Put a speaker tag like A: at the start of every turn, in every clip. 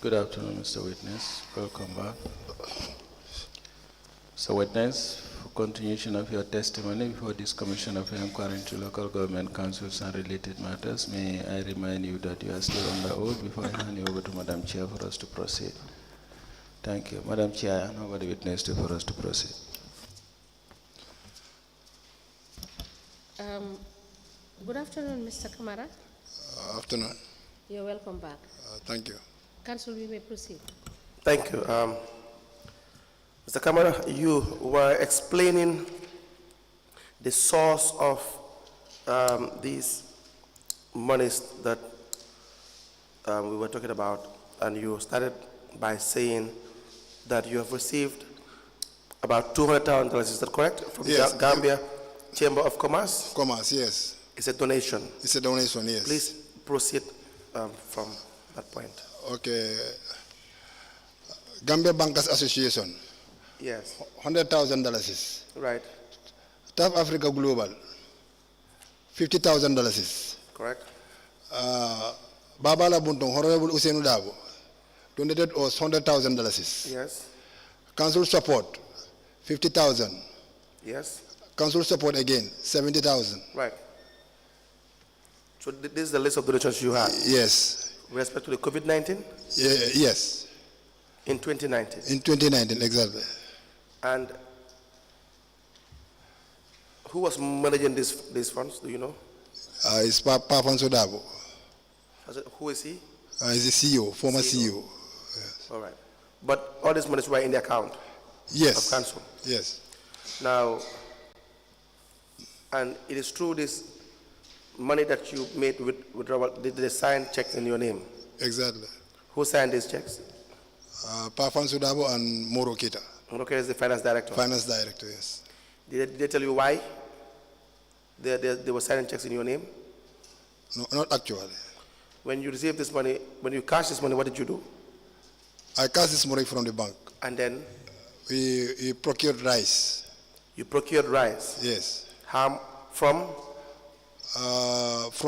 A: Good afternoon, Mr. Witness. Welcome back. Mr. Witness, for continuation of your testimony before this Commission of Inquiry into Local Government Councils and related matters, may I remind you that you are still under oath before I hand you over to Madam Chair for us to proceed. Thank you. Madam Chair, I hand over the witness for us to proceed.
B: Good afternoon, Mr. Camara.
C: Afternoon.
B: You're welcome back.
C: Thank you.
B: Council, we may proceed.
D: Thank you. Mr. Camara, you were explaining the source of these monies that we were talking about, and you started by saying that you have received about $200,000, is that correct? From
C: Yes.
D: Gambia Chamber of Commerce?
C: Commerce, yes.
D: It's a donation.
C: It's a donation, yes.
D: Please proceed from that point.
C: Okay. Gambia Bankers Association,
D: Yes.
C: $100,000.
D: Right.
C: South Africa Global, $50,000.
D: Correct.
C: Babala Buntung, Honorable Usainu Dabo, donated us $100,000.
D: Yes.
C: Council support, 50,000.
D: Yes.
C: Council support again, 70,000.
D: Right. So this is the list of donations you had.
C: Yes.
D: With respect to the COVID-19
C: Yes.
D: in 2019.
C: In 2019, exactly.
D: And who was managing these funds? Do you know?
C: It's Papanso Dabo.
D: Who is he?
C: He's the CEO, former CEO.
D: All right. But all these monies were in the account
C: Yes.
D: of council.
C: Yes.
D: Now, and it is true this money that you made with withdrawal, did they sign checks in your name?
C: Exactly.
D: Who signed these checks?
C: Papanso Dabo and Moro Kita,
D: Okay, is the finance director.
C: finance director, yes.
D: Did they tell you why they were signing checks in your name?
C: No, not actually.
D: When you received this money, when you cashed this money, what did you do?
C: I cashed this money from the bank.
D: And then
C: We procured rice,
D: you procured rice.
C: yes,
D: From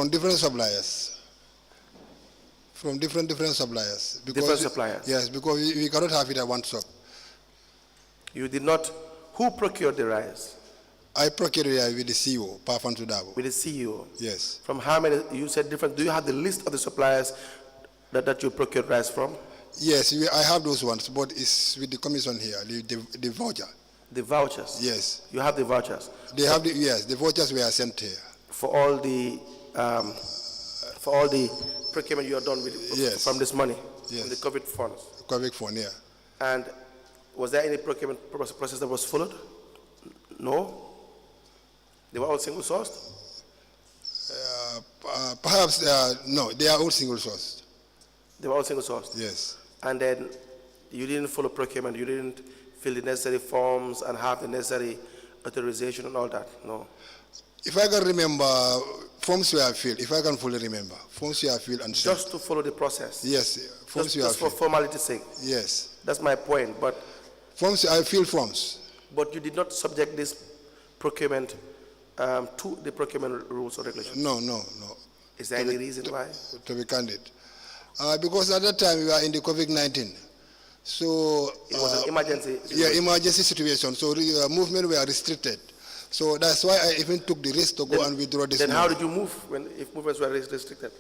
C: different suppliers. From different suppliers.
D: Different suppliers?
C: Yes, because we cannot have it at one shop.
D: You did not. Who procured the rice?
C: I procured it with the CEO, Papanso Dabo.
D: With the CEO.
C: Yes.
D: From how many? You said different. Do you have the list of the suppliers that you procured rice from?
C: Yes, I have those ones, but it's with the commission here, the voucher.
D: The vouchers.
C: Yes.
D: You have the vouchers.
C: They have the vouchers were sent here.
D: For all the procurement you have done with
C: Yes.
D: from this money,
C: Yes.
D: from the COVID funds.
C: Quebec phone, yeah.
D: And was there any procurement process that was followed? No. They were all single sourced.
C: Perhaps, no, they are all single source.
D: They were all single sourced.
C: Yes.
D: And then you didn't follow procurement. You didn't fill the necessary forms and have the necessary authorization and all that. No.
C: If I can remember, forms were filled. If I can fully remember, forms were filled and sent.
D: Just to follow the process.
C: Yes, forms were
D: Just for
C: filled.
D: formality's sake.
C: Yes.
D: That's my point. But
C: I filled forms.
D: you did not subject this procurement to the procurement rules or regulations.
C: No.
D: Is there any reason why?
C: To be candid. Because at that time we were in the COVID-19. So.
D: It was an emergency.
C: Yeah, emergency situation. So movement were restricted. So that's why I even took the risk to go and withdraw this
D: Then
C: money.
D: how did you move if movements were restricted?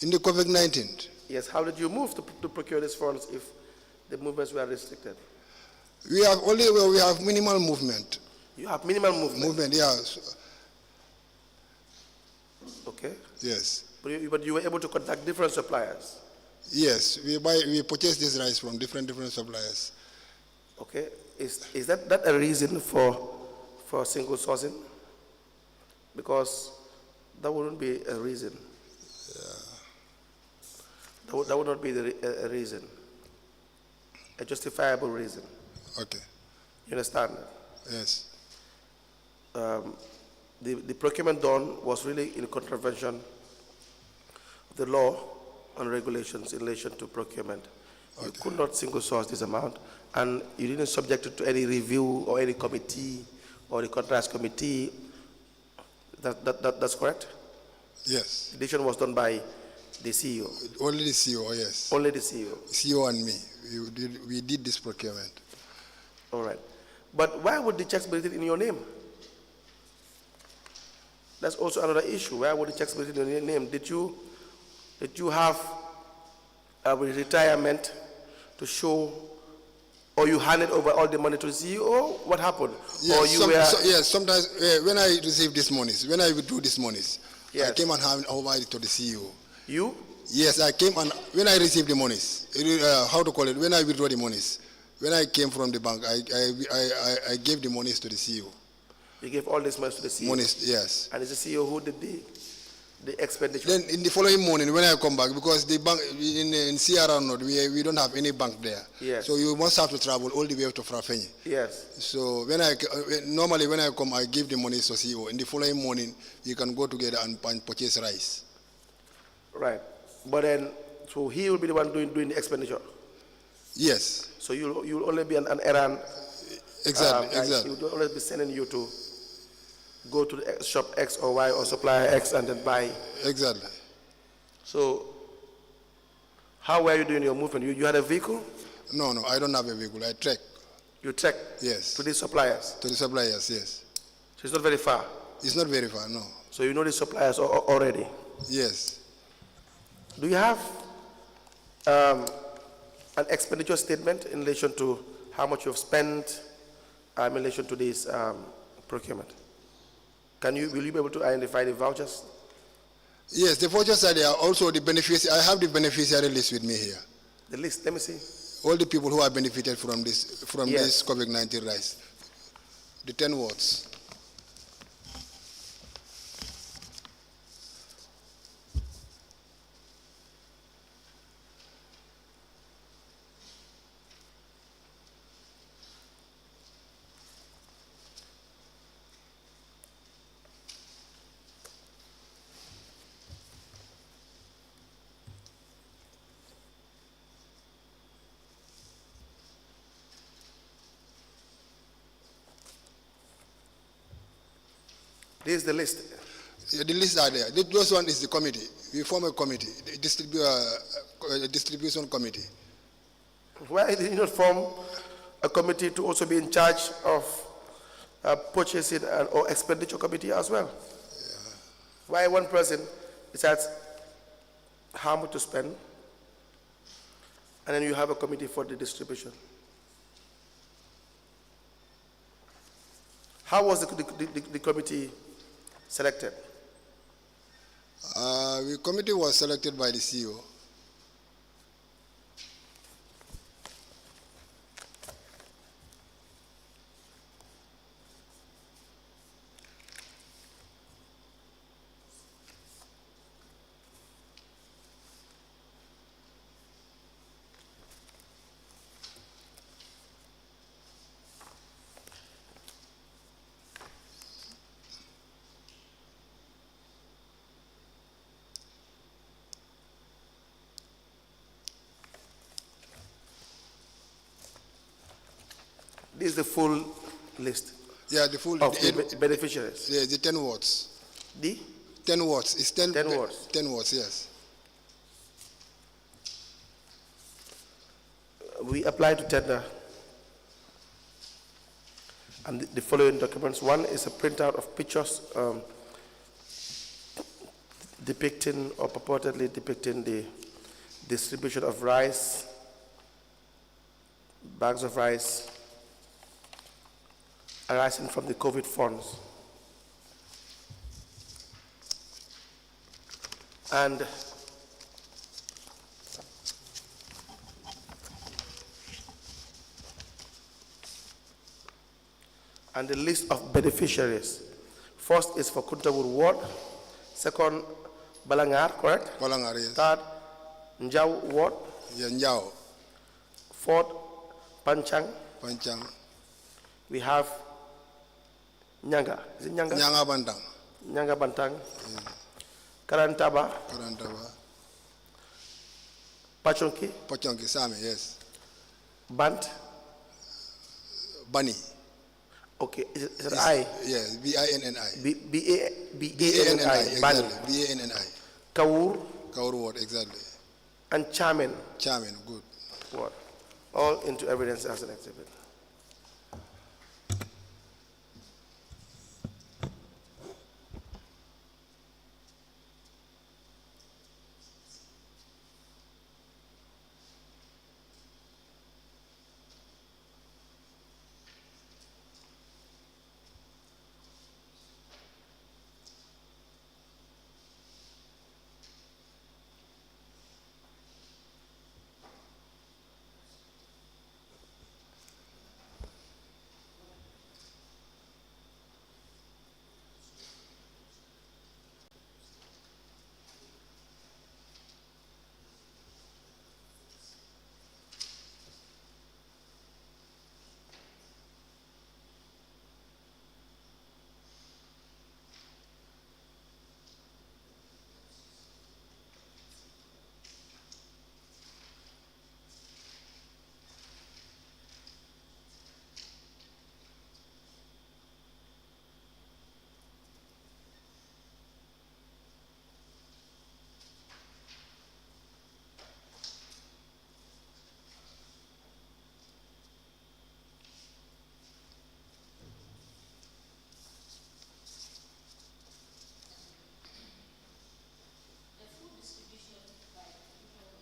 C: In the COVID-19.
D: Yes, how did you move to procure these funds if the movements were restricted?
C: We have minimal movement.
D: You have minimal movement.
C: Movement, yeah.
D: Okay.
C: Yes.
D: But you were able to contact different suppliers.
C: Yes, we purchase this rice from different suppliers.
D: Okay. Is that a reason for single sourcing? Because that wouldn't be a reason. That would not be a reason. A justifiable reason.
C: Okay.
D: You understand?
C: Yes.
D: The procurement done was really in contravention of the law and regulations in relation to procurement. Okay. You could not single source this amount, and you didn't subject it to any review or any committee or the contracts committee. That's correct?
C: Yes.
D: The decision was done by The CEO.
C: Only the CEO, yes.
D: Only the CEO.
C: CEO and me. We did this procurement.
D: All right. But why would the checks be written in your name? That's also another issue. Why would the checks be written in your name? Did you have a retirement to show, or you handed over all the money to the CEO? What happened?
C: Yes,
D: or you
C: yes, sometimes when I receive these monies, when I do these monies,
D: Yes.
C: I came and handed over it to the CEO.
D: You?
C: Yes, I came and when I received the monies, how to call it, when I withdraw the monies, when I came from the bank, I gave the monies to the CEO.
D: You gave all this money to the CEO?
C: Monies, yes.
D: And it's the CEO who did the expenditure?
C: Then in the following morning, when I come back, because the bank in Sierra North, we don't have any bank there.
D: Yes.
C: So you must have to travel all the way to Frafenye.
D: Yes.
C: So normally when I come, I give the money to CEO. In the following morning, we can go together and purchase rice.
D: Right. But then, so he will be the one doing the expenditure?
C: Yes.
D: So you'll only be an errand.
C: Exactly,
D: guy.
C: exactly.
D: He will always be sending you to go to the shop X or Y or supplier X and then buy.
C: Exactly.
D: So, how were you doing your movement? You had a vehicle?
C: No, I don't have a vehicle. I trek.
D: You trek?
C: Yes.
D: To these suppliers?
C: To the suppliers, yes.
D: So it's not very far?
C: It's not very far, no.
D: So you know the suppliers already?
C: Yes.
D: Do you have an expenditure statement in relation to how much you've spent in relation to this procurement? Will you be able to identify the vouchers?
C: Yes, the vouchers are there. Also the beneficiary, I have the beneficiary list with me here.
D: The list, let me see.
C: All the people who are benefited from this
D: Yes.
C: this COVID-19 rise. The 10 wards.
D: This is the list.
C: Yeah, the lists are there. Those one is the committee. We form a committee, the distribution committee.
D: Why did you not form a committee to also be in charge of purchasing or expenditure committee as well? Yeah. Why one person decides how much to spend, and then you have a committee for the distribution? How was the committee selected?
C: The committee was selected by the CEO.
D: This is the full list.
C: Yeah, the full
D: of the beneficiaries.
C: Yeah, the 10 wards.
D: The
C: 10 wards. It's 10
D: wards.
C: 10 wards, yes.
D: We apply to tender, and the following documents. One is a printout of pictures depicting or purportedly depicting the distribution of rice, bags of rice arising from the COVID funds. And the list of beneficiaries. First is for Kuntaur ward, second Balangar, correct?
C: Balangar, yes.
D: Third Njau ward.
C: Yeah, Njau.
D: Fourth Panchang.
C: Panchang.
D: We have Nyanga. Is it Nyanga?
C: Nyanga Bantang.
D: Nyanga Bantang. Yeah. Karantaba.
C: Karantaba.
D: Pachonki.
C: Pachonki, Sami, yes.
D: Bant.
C: Bani.
D: Okay, is it I?
C: Yes, B-I-N-N-I.
D: B-A-N-N-I.
C: Exactly, B-A-N-N-I.
D: Kaur.
C: Kauru Ward, exactly.
D: and Chairman
C: Chairman, good.
D: Ward. All into evidence as an exhibit.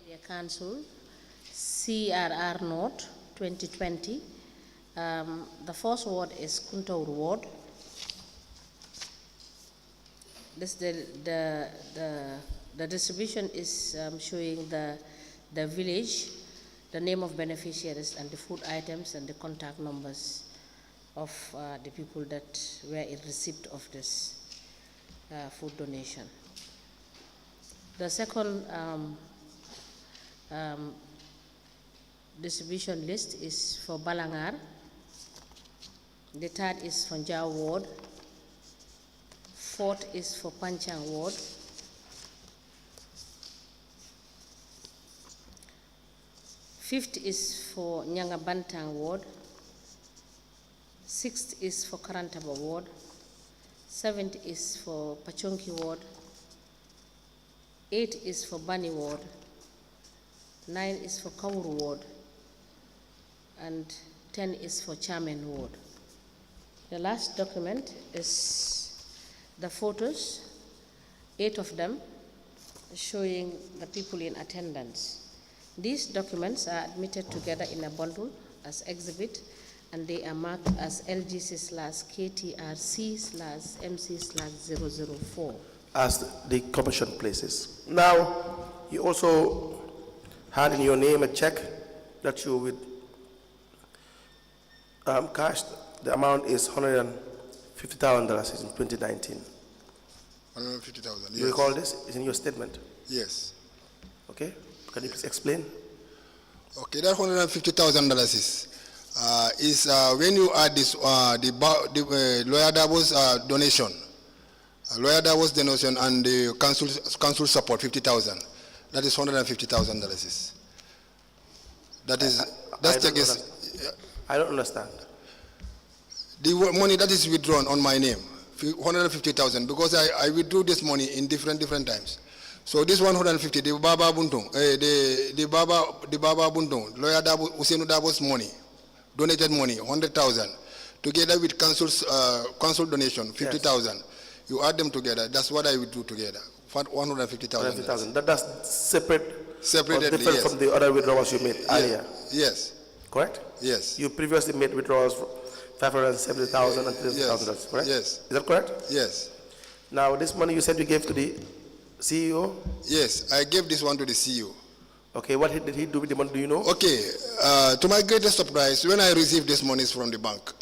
B: Area Council, CRR North 2020. The first ward is Kuntaur Ward. This the distribution is showing the village, the name of beneficiaries and the food items and the contact numbers of the people that were in receipt of this food donation. The second distribution list is for Balangar. The third is for Njau Ward. Fourth is for Panchang Ward. Fifth is for Nyangabantang Ward. Sixth is for Karantaba Ward. Seventh is for Pachonki Ward. Eight is for Bani Ward. 9 is for Kauru Ward. And 10 is for Chairman Ward. The last document is the photos, 8 of them, showing the people in attendance. These documents are admitted together in a bundle as exhibit, and they are marked as LGC/KTRC/MC/004.
D: As the commission places. Now, you also had in your name a check that you would cash. The amount is $150,000 in 2019.
C: 150,000, yes.
D: You recall this? It's in your statement.
C: Yes.
D: Okay? Can you please explain?
C: Okay, that $150,000 is when you add this, Lawyer Dabo's donation. Lawyer Dabo's donation and the council support, 50,000. That is $150,000. That is,
D: I don't understand.
C: The money that is withdrawn on my name, 150,000, because I withdrew this money in different times. So this 150, the Baba Buntung, the Baba Buntung, Lawyer Dabo, Usenu Dabo's money, donated money, 100,000, together with council donation, 50,000. Yes. You add them together. That's what I withdrew together, 150,000.
D: That's separately, different
C: yes.
D: from the other withdrawals you made earlier.
C: Yes.
D: Correct?
C: Yes.
D: You previously made withdrawals 570,000 and 300,000,
C: yes.
D: correct?
C: Yes.
D: Is that correct?
C: Yes.
D: Now, this money you said you gave to the CEO?
C: Yes, I gave this one to the CEO.
D: Okay, what did he do with the money, do you know?
C: Okay, to my greatest surprise, when I received these monies from the bank,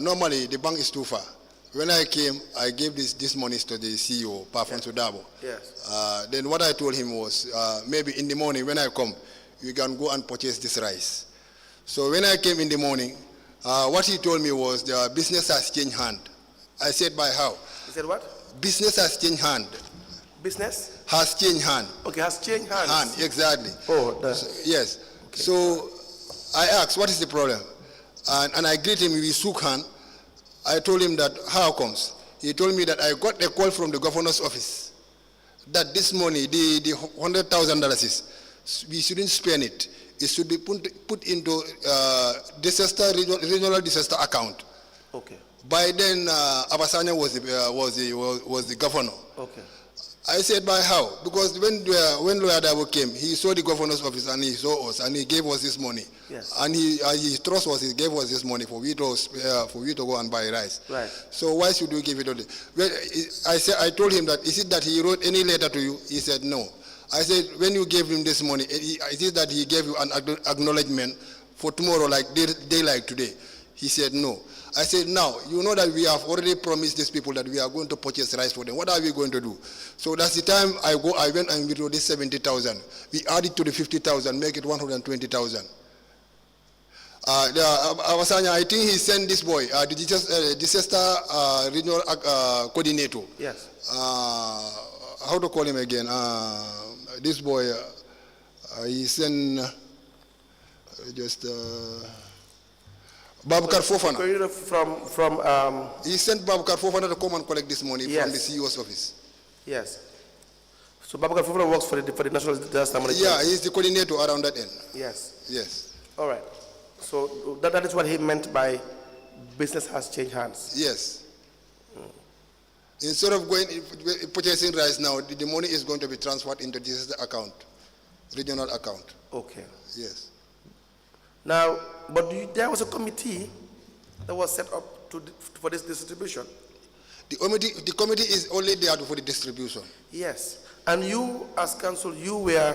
C: normally the bank is too far. When I came, I gave this monies to the CEO, Pafon Sudabo.
D: Yes.
C: Then what I told him was, maybe in the morning when I come, you can go and purchase this rice. So when I came in the morning, what he told me was the business has changed hand. I said, by how?
D: He said what?
C: Business has changed hand.
D: Business?
C: Has changed hand.
D: Okay, has changed hands.
C: Hand, exactly.
D: Oh,
C: yes.
D: Okay.
C: So I asked, what is the problem? And I greeted him, we shook hand. I told him that, how comes? He told me that I got a call from the governor's office that this money, the $100,000, we shouldn't spend it. It should be put into regional disaster account.
D: Okay.
C: By then, Abasanya was the governor.
D: Okay.
C: I said, by how? Because when Lawyer Dabo came, he saw the governor's office and he saw us and he gave us this money.
D: Yes.
C: And his trust was he gave us this money for we to go and buy rice.
D: Right.
C: So why should we give it all? Well, I told him that, is it that he wrote any letter to you? He said, no. I said, when you gave him this money, is it that he gave you an acknowledgement for tomorrow, like day like today? He said, no. I said, now, you know that we have already promised these people that we are going to purchase rice for them. What are we going to do? So that's the time I went and withdrew this 70,000. We added to the 50,000, make it 120,000. Awasanya, I think he sent this boy, the disaster regional coordinator.
D: Yes.
C: How to call him again? This boy, he sent Babakar Fofana. He sent Babakar Fofana to come and collect this money from the CEO's office.
D: Yes. So Babakar Fofana works for the National Disaster Management.
C: Yeah, he's the coordinator around that end.
D: Yes.
C: Yes.
D: All right. So that is what he meant by business has changed hands.
C: Yes. Instead of purchasing rice now, the money is going to be transferred into this account, regional account.
D: Okay.
C: Yes.
D: Now, but there was a committee that was set up for this distribution.
C: The committee is only there for the distribution.
D: Yes. And you, as council, you were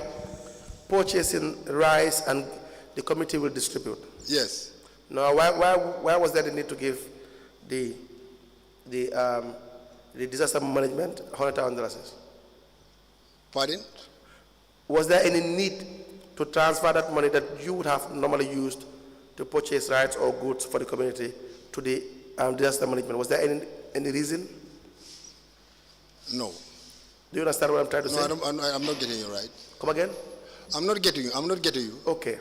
D: purchasing rice and the committee will distribute.
C: Yes.
D: Now, why was there the need to give the disaster management $100,000?
C: Pardon?
D: Was there any need to transfer that money that you would have normally used to purchase rights or goods for the community to the disaster management? Was there any reason?
C: No.
D: Do you understand what I'm trying to say?
C: No, I'm not getting you right.
D: Come again?
C: I'm not getting you.
D: Okay.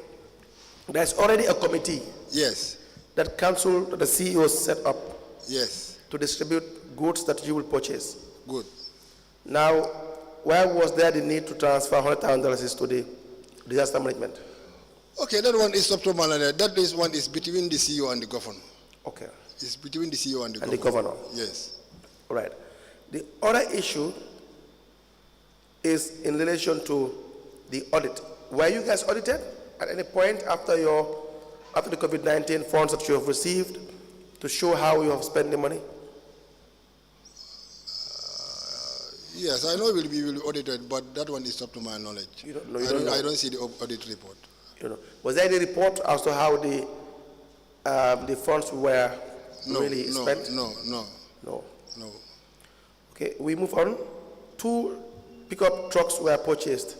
D: There's already a committee.
C: Yes.
D: That council, the CEO set up.
C: Yes.
D: To distribute goods that you will purchase.
C: Good.
D: Now, why was there the need to transfer $100,000 to the disaster management?
C: Okay, that one is up to Malaya. That one is between the CEO and the governor.
D: Okay.
C: It's between the CEO and the governor.
D: And the governor.
C: Yes.
D: All right. The other issue is in relation to the audit. Were you guys audited at any point after the COVID-19 funds that you have received to show how you have spent the money?
C: Yes, I know we will be audited, but that one is up to my knowledge.
D: You don't know.
C: I don't see the audit report.
D: You know. Was there any report as to how the funds were really spent?
C: No.
D: Okay, we move on. 2 pickup trucks were purchased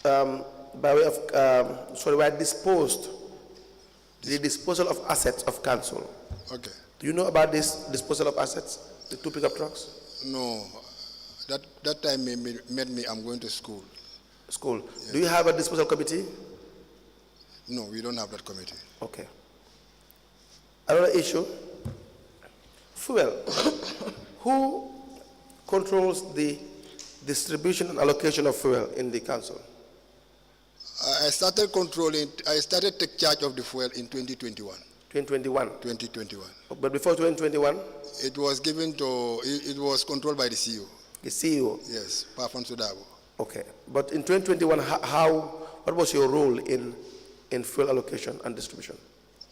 D: by way of, were disposed. The disposal of assets of council.
C: Okay.
D: Do you know about this disposal of assets, the 2 pickup trucks?
C: No. That time made me, I'm going to school.
D: School.
C: Yes.
D: Do you have a disposal committee?
C: No, we don't have that committee.
D: Okay. Another issue, fuel. Who controls the distribution and allocation of fuel in the council?
C: I started take charge of the fuel in 2021.
D: 2021?
C: 2021.
D: But before 2021?
C: It was controlled by the CEO.
D: The CEO?
C: Yes, Pafan Sudabo.
D: Okay. But in 2021, what was your role in fuel allocation and distribution?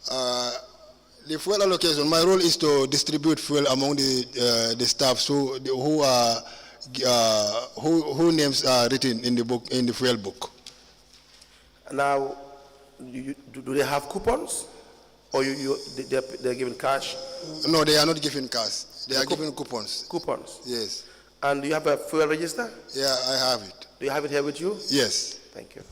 C: The fuel allocation, my role is to distribute fuel among the staff who names are written in the book, in the fuel book.
D: Now, do they have coupons, or they're given cash?
C: No, they are not given cash. They are given coupons.
D: Coupons.
C: Yes.
D: And do you have a fuel register?
C: Yeah, I have it.
D: Do you have it here with you?
C: Yes.
D: Thank you.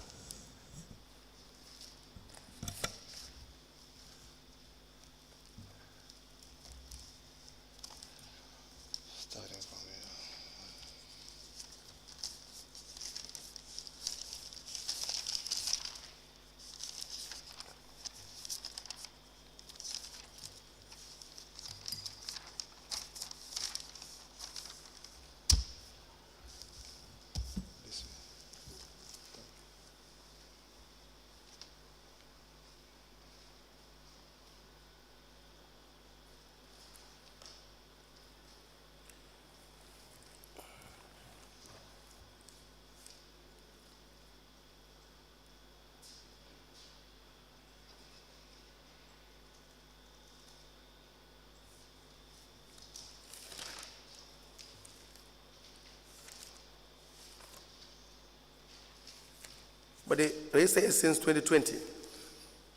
D: But the register is since 2020.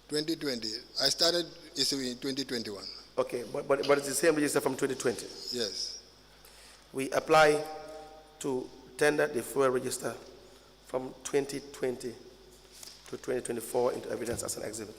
C: 2020. I started issuing in 2021.
D: Okay, but it's the same register from 2020.
C: Yes.
D: We apply to tender the fuel register from 2020 to 2024 into evidence as an exhibit.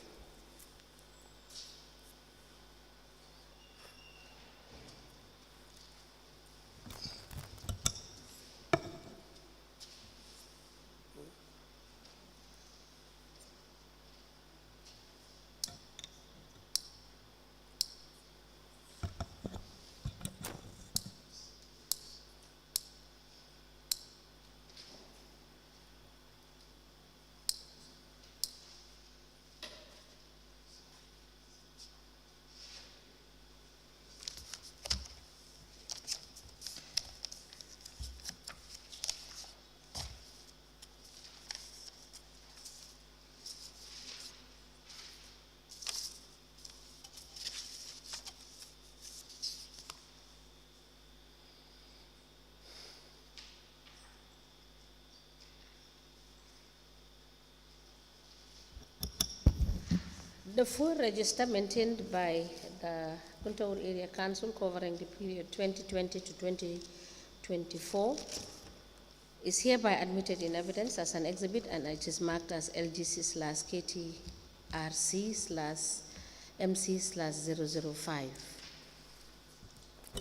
B: The full register maintained by the Kuntaur Area Council covering the period 2020 to 2024 is hereby admitted in evidence as an exhibit, and it is marked as LGC/KTRC/MC/005.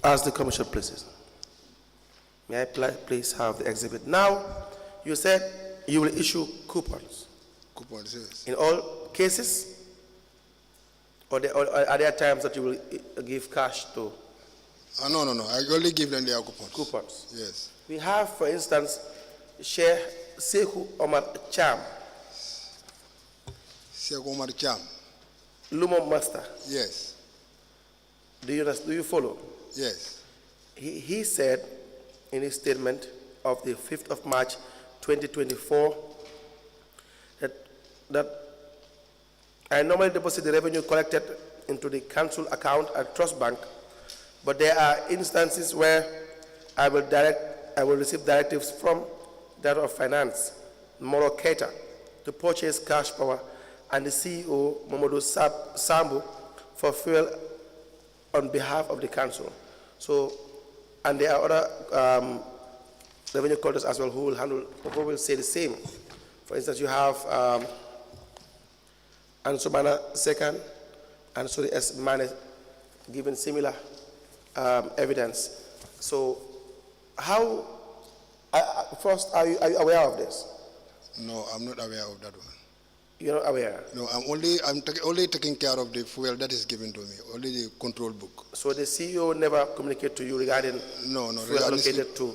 D: As the commission pleases. May I please have the exhibit? Now, you said you will issue coupons.
C: Coupons, yes.
D: In all cases? Or are there times that you will give cash to?
C: No. I only give them their coupons.
D: Coupons.
C: Yes.
D: We have, for instance, Sheikh Sekou Omar Cham,
C: Sekou Omar Cham.
D: Lumo Master.
C: Yes.
D: Do you follow?
C: Yes.
D: He said in his statement of the 5th of March 2024 that I normally deposit the revenue collected into the council account at Trust Bank, but there are instances where I will receive directives from Director of Finance, Moro Keita, to purchase cash power, and the CEO, Mamadou Sambu, for fuel on behalf of the council. So, and there are other revenue collectors as well who will say the same. For instance, you have Ansumana second, and Suri S. Mane given similar evidence. So, how, first, are you aware of this?
C: No, I'm not aware of that one.
D: You're not aware?
C: No, I'm only taking care of the fuel that is given to me, only the control book.
D: So the CEO never communicated to you regarding fuel allocated to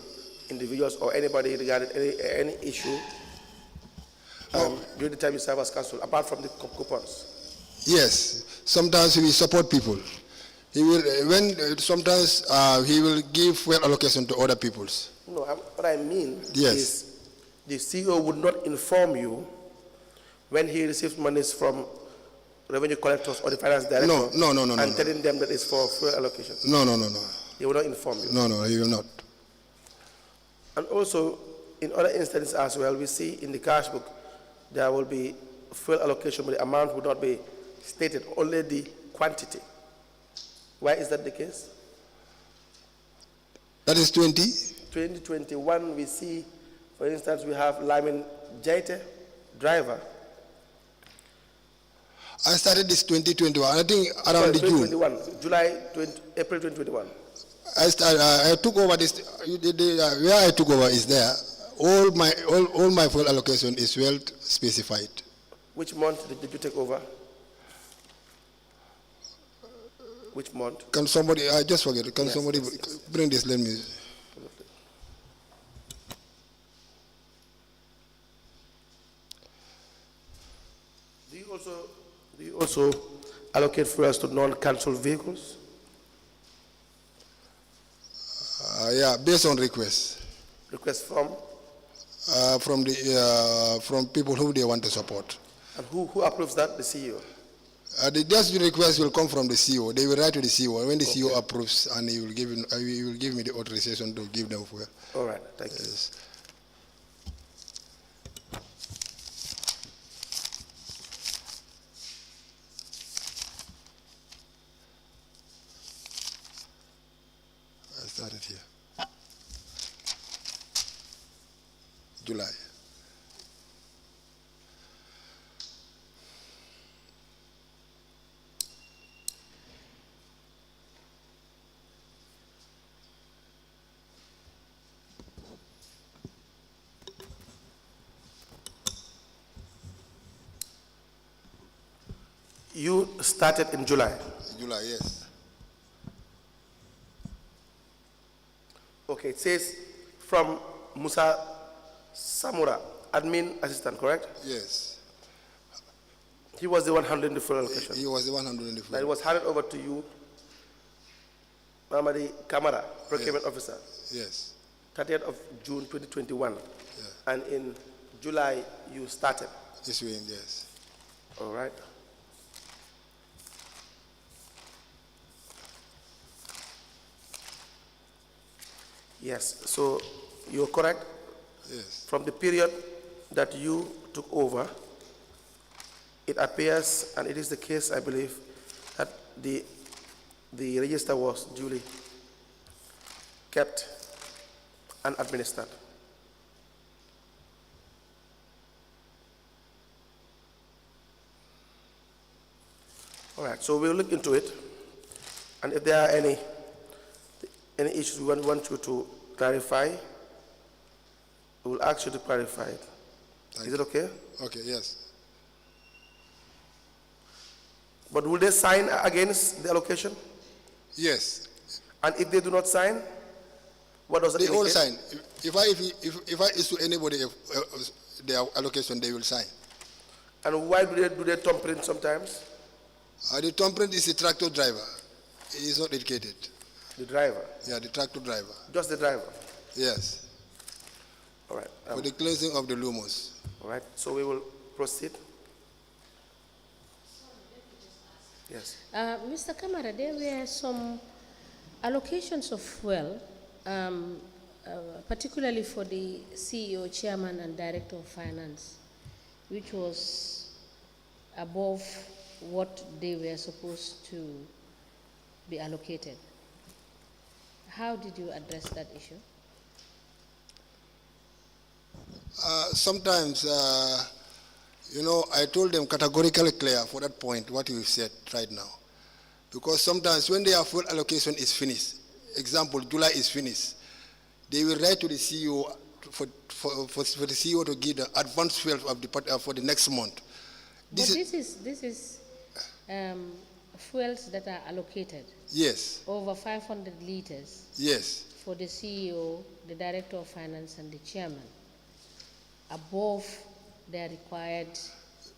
D: individuals or anybody regarding any issue during the time you serve as council, apart from the coupons?
C: Yes, sometimes we support people. He will, sometimes he will give fuel allocation to other peoples.
D: No, what I mean
C: Yes.
D: is the CEO would not inform you when he receives monies from revenue collectors or the finance director.
C: No.
D: And telling them that it's for fuel allocation.
C: No.
D: He will not inform you.
C: No, he will not.
D: And also, in other instances as well, we see in the cash book there will be fuel allocation, but the amount would not be stated, only the quantity. Why is that the case?
C: That is
D: 2021, we see, for instance, we have Lamin Jaite, driver.
C: I started this 2021. I think around the June.
D: April 2021.
C: I took over this. Where I took over is there. All my fuel allocation is well specified.
D: Which month did you take over? Which month?
C: Can somebody? I just forget. Can somebody bring this? Let me.
D: Do you also allocate fuels to non-council vehicles?
C: Yeah, based on requests.
D: Requests from?
C: From people who they want to support.
D: And who approves that? The CEO?
C: The request will come from the CEO. They will write to the CEO. When the CEO approves, and he will give me the authorization to give them fuel.
D: All right, thank you.
C: Yes. July.
D: You started in July.
C: July, yes.
D: Okay, it says from Musa Samura, admin assistant, correct?
C: Yes.
D: He was the one handling the fuel allocation.
C: He was the one handling the
D: Now it
C: fuel.
D: was handed over to you, Mamadi Camara, procurement officer,
C: Yes.
D: 30th of June 2021. And in July, you started.
C: Issuing, yes.
D: All right. Yes, so you're correct.
C: Yes.
D: From the period that you took over, it appears, and it is the case, I believe, that the register was duly kept and administered. All right, so we'll look into it, and if there are any issues we want you to clarify, we will ask you to clarify it. Is it okay?
C: Okay, yes.
D: But will they sign against the allocation?
C: Yes.
D: And if they do not sign, what does it
C: They all
D: indicate?
C: sign. If I issue anybody their allocation, they will sign.
D: And why do they thumbprint sometimes?
C: The thumbprint is the tractor driver. He is not educated.
D: The driver,
C: Yeah, the tractor driver.
D: just the driver.
C: Yes.
D: All right.
C: For the cleansing of the lumos.
D: All right. So we will proceed. Yes.
B: Mr. Camara, there were some allocations of fuel, particularly for the CEO, chairman, and director of finance, which was above what they were supposed to be allocated. How did you address that issue?
C: Sometimes, I told them categorically clear for that point, what you said right now. Because sometimes when their full allocation is finished, example, July is finished, they will write to the CEO for the CEO to give the advance fuel of for the next month.
B: This is fuels that are allocated.
C: Yes.
B: Over 500 liters.
C: Yes.
B: For the CEO, the director of finance, and the chairman, above their required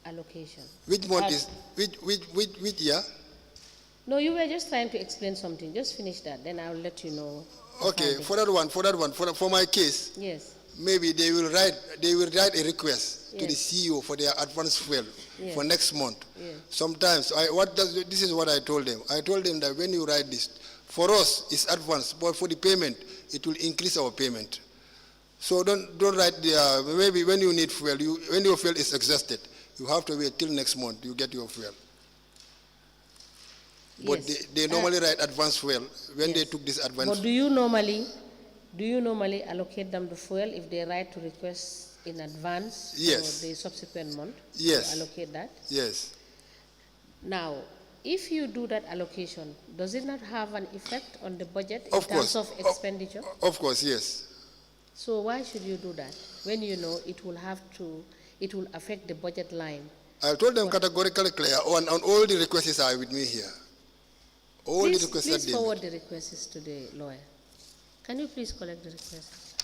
B: allocation.
C: Which month is which year?
B: No, you were just trying to explain something. Just finish that, then I'll let you know.
C: Okay, for that one, for my case,
B: yes,
C: maybe they will write a request to the
B: Yes.
C: CEO for their advance fuel
B: Yes.
C: for next month.
B: Yes.
C: Sometimes this is what I told them. I told them that when you write this, for us it's advance, but for the payment it will increase our payment. So don't write maybe when you need fuel, when your fuel is exhausted, you have to wait till next month you get your fuel. But
B: Yes.
C: they normally write advance fuel when they took this advance.
B: But do you normally allocate them the fuel if they write to request in advance
C: Yes.
B: for the subsequent month?
C: Yes.
B: You allocate that?
C: Yes.
B: Now, if you do that allocation, does it not have an effect on the budget in
C: Of
B: terms
C: course.
B: of expenditure?
C: Of course, yes.
B: So why should you do that when you know it will affect the budget line?
C: I told them categorically clear on all the requests are with me here. All the requests that
B: Please
C: they
B: forward the requests to the lawyer. Can you please collect the requests?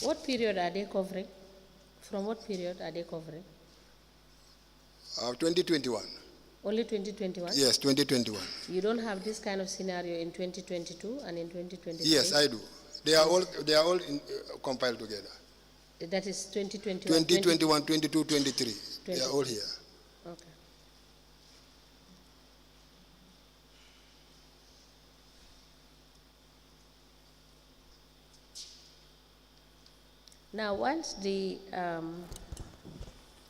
B: What period are they covering? From what period are they covering?
C: 2021.
B: Only 2021?
C: Yes, 2021.
B: You don't have this kind of scenario in 2022 and in 2023?
C: Yes, I do. They are all compiled together.
B: That is 2021.
C: 2021, 22, 23. They are all here.
B: Okay. Now, once the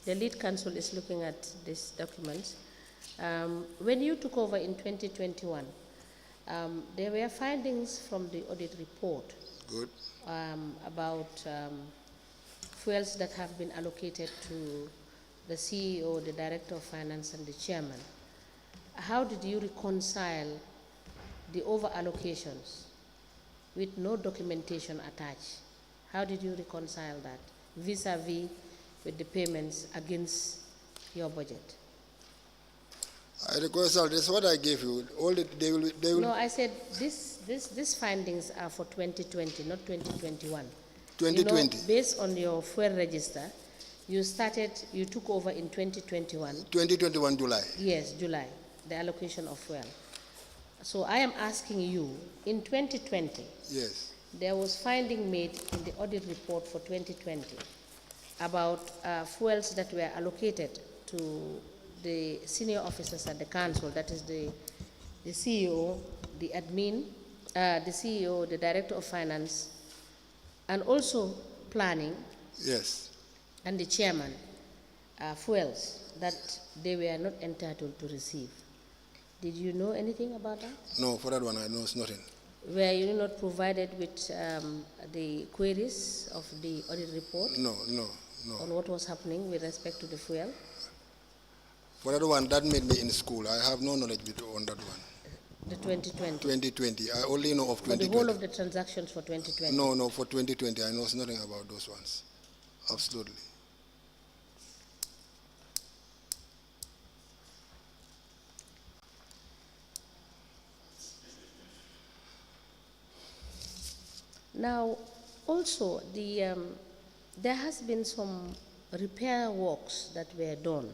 B: lead counsel is looking at these documents, when you took over in 2021, there were findings from the audit report.
C: Good.
B: About fuels that have been allocated to the CEO, the Director of Finance, and the Chairman. How did you reconcile the over-allocations with no documentation attached? How did you reconcile that vis-a-vis with the payments against your budget?
C: I reconcile. That's what I gave you. They will.
B: No, I said these findings are for 2020, not 2021.
C: 2020.
B: You know, based on your fuel register, you took over in 2021.
C: 2021 July.
B: Yes, July, the allocation of fuel. So I am asking you, in 2020,
C: Yes.
B: there was finding made in the audit report for 2020 about fuels that were allocated to the senior officers at the council, that is the CEO, the admin, the CEO, the Director of Finance, and also planning,
C: Yes.
B: and the chairman, fuels that they were not entitled to receive. Did you know anything about that?
C: No, for that one I know nothing.
B: Were you not provided with the queries of the audit report
C: No.
B: on what was happening with respect to the fuel?
C: For that one, that made me in school. I have no knowledge on that one.
B: The 2020?
C: 2020. I only know of
B: For
C: 2020.
B: the whole of the transactions for 2020?
C: No, for 2020. I know nothing about those ones. Absolutely.
B: Now, also, there has been some repair works that were done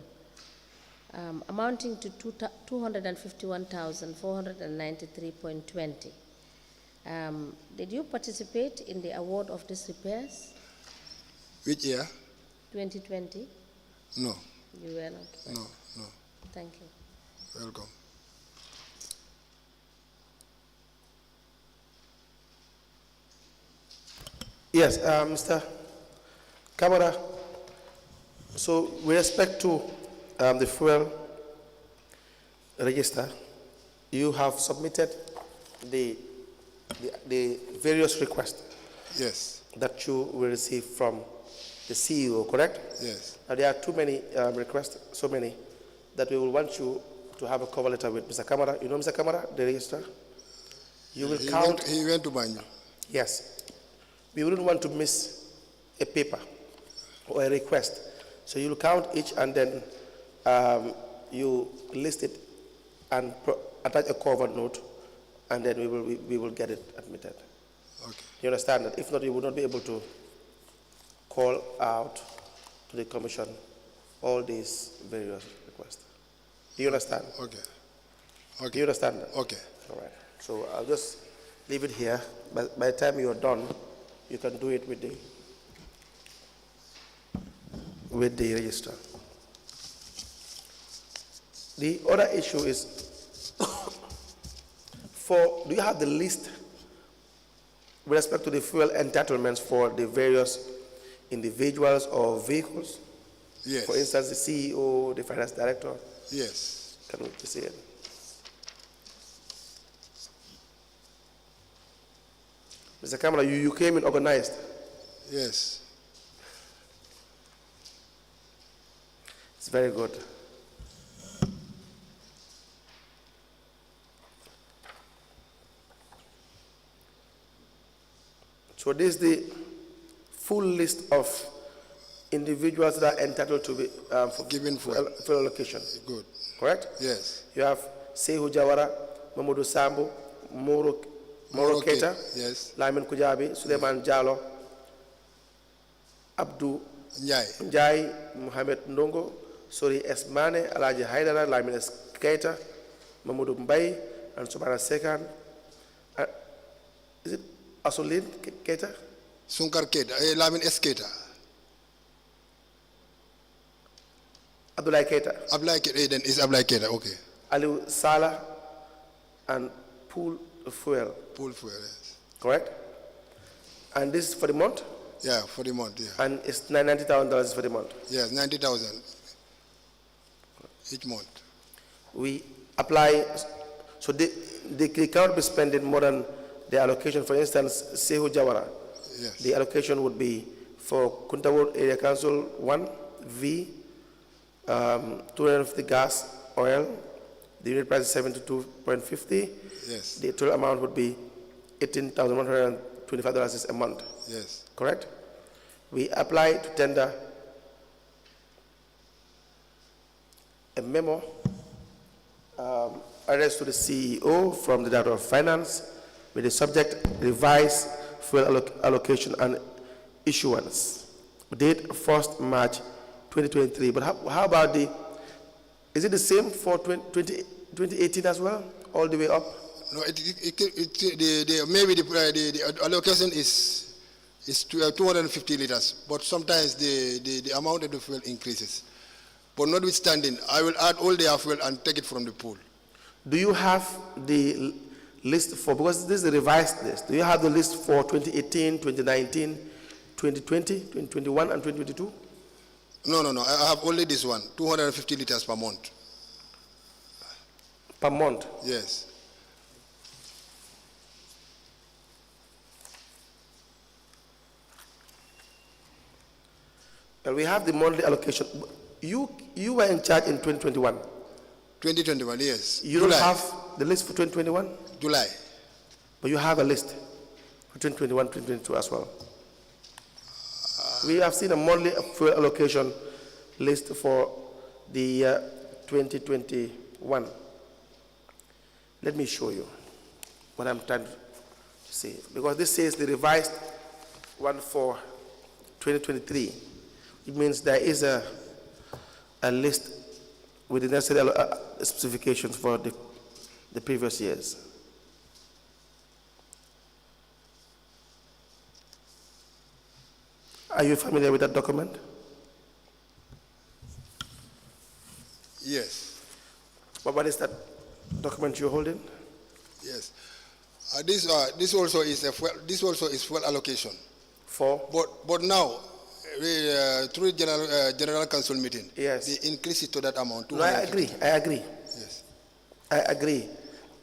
B: amounting to 251,493.20. Did you participate in the award of these repairs?
C: Which year?
B: 2020?
C: No.
B: You were not?
C: No.
B: Thank you.
C: Welcome.
D: Yes, Mr. Camara, so with respect to the fuel register, you have submitted the various requests
C: Yes.
D: that you will receive from the CEO, correct?
C: Yes.
D: Now, there are too many requests, so many, that we will want you to have a cover letter with Mr. Camara. You know Mr. Camara, the registrar? You will count.
C: He went to Banyu.
D: Yes. We wouldn't want to miss a paper or a request. So you'll count each and then you list it and attach a cover note, and then we will get it admitted.
C: Okay.
D: You understand that? If not, you will not be able to call out to the commission all these various requests. Do you understand?
C: Okay.
D: Do you understand that?
C: Okay.
D: All right. So I'll just leave it here. By the time you're done, you can do it with the register. The other issue is do you have the list with respect to the fuel entitlements for the various individuals or vehicles?
C: Yes.
D: For instance, the CEO, the finance director.
C: Yes.
D: Can we see it? Mr. Camara, you came in organized.
C: Yes.
D: It's very good. So this is the full list of individuals that are entitled to be
C: Given for
D: fuel allocation.
C: Good.
D: Correct?
C: Yes.
D: You have Sehu Jawara, Mamadou Sambu, Moro Keita,
C: Yes.
D: Lamin Kujabi, Suleiman Jallo, Abdou Njai, Mohamed Ndongo, Sori Esmane, Alaji Haidara, Lamin Keita, Mamadou Mbaye, and Subhana Sekan. Is it Asulin Keita,
C: Sunkar Keita, Lamin S. Keita.
D: Abdullah Keita,
C: Ablai Keita, then is Ablai Keita, okay.
D: Aliu Sala, and Pool Fuel,
C: Pool fuel, yes.
D: correct? And this is for the month?
C: Yeah, for the month, yeah.
D: And it's $90,000 for the month.
C: Yes, 90,000 each month.
D: We apply, so they cannot be spending more than the allocation. For instance, Sehu Jawara,
C: Yes.
D: the allocation would be for Kuntaur Area Council 1, V, 250 gas, oil, the unit price is 72.50.
C: Yes.
D: The total amount would be $18,125 a month,
C: Yes.
D: correct? We apply to tender a memo addressed to the CEO from the Director of Finance with the subject revised fuel allocation and issuance. Date 1st March 2023. But how about is it the same for 2018 as well, all the way up?
C: No, maybe the allocation is 250 liters, but sometimes the amount of the fuel increases. But notwithstanding, I will add all their fuel and take it from the pool.
D: Do you have the list for, because this is the revised list, do you have the list for 2018, 2019, 2020, 2021, and 2022?
C: No. I have only this one, 250 liters per month.
D: Per month?
C: Yes.
D: And we have the monthly allocation. You were in charge in 2021.
C: 2021, yes.
D: You don't have the list for 2021?
C: July.
D: But you have a list for 2021, 2022 as well. We have seen a monthly fuel allocation list for the 2021. Let me show you what I'm trying to say. Because this says the revised one for 2023. It means there is a list with the necessary specifications for the previous years. Are you familiar with that document?
C: Yes.
D: What is that document you're holding?
C: Yes. This also is fuel allocation.
D: For?
C: But now, through general council meeting,
D: yes,
C: they increase it to that amount.
D: No, I agree.
C: Yes.
D: I agree.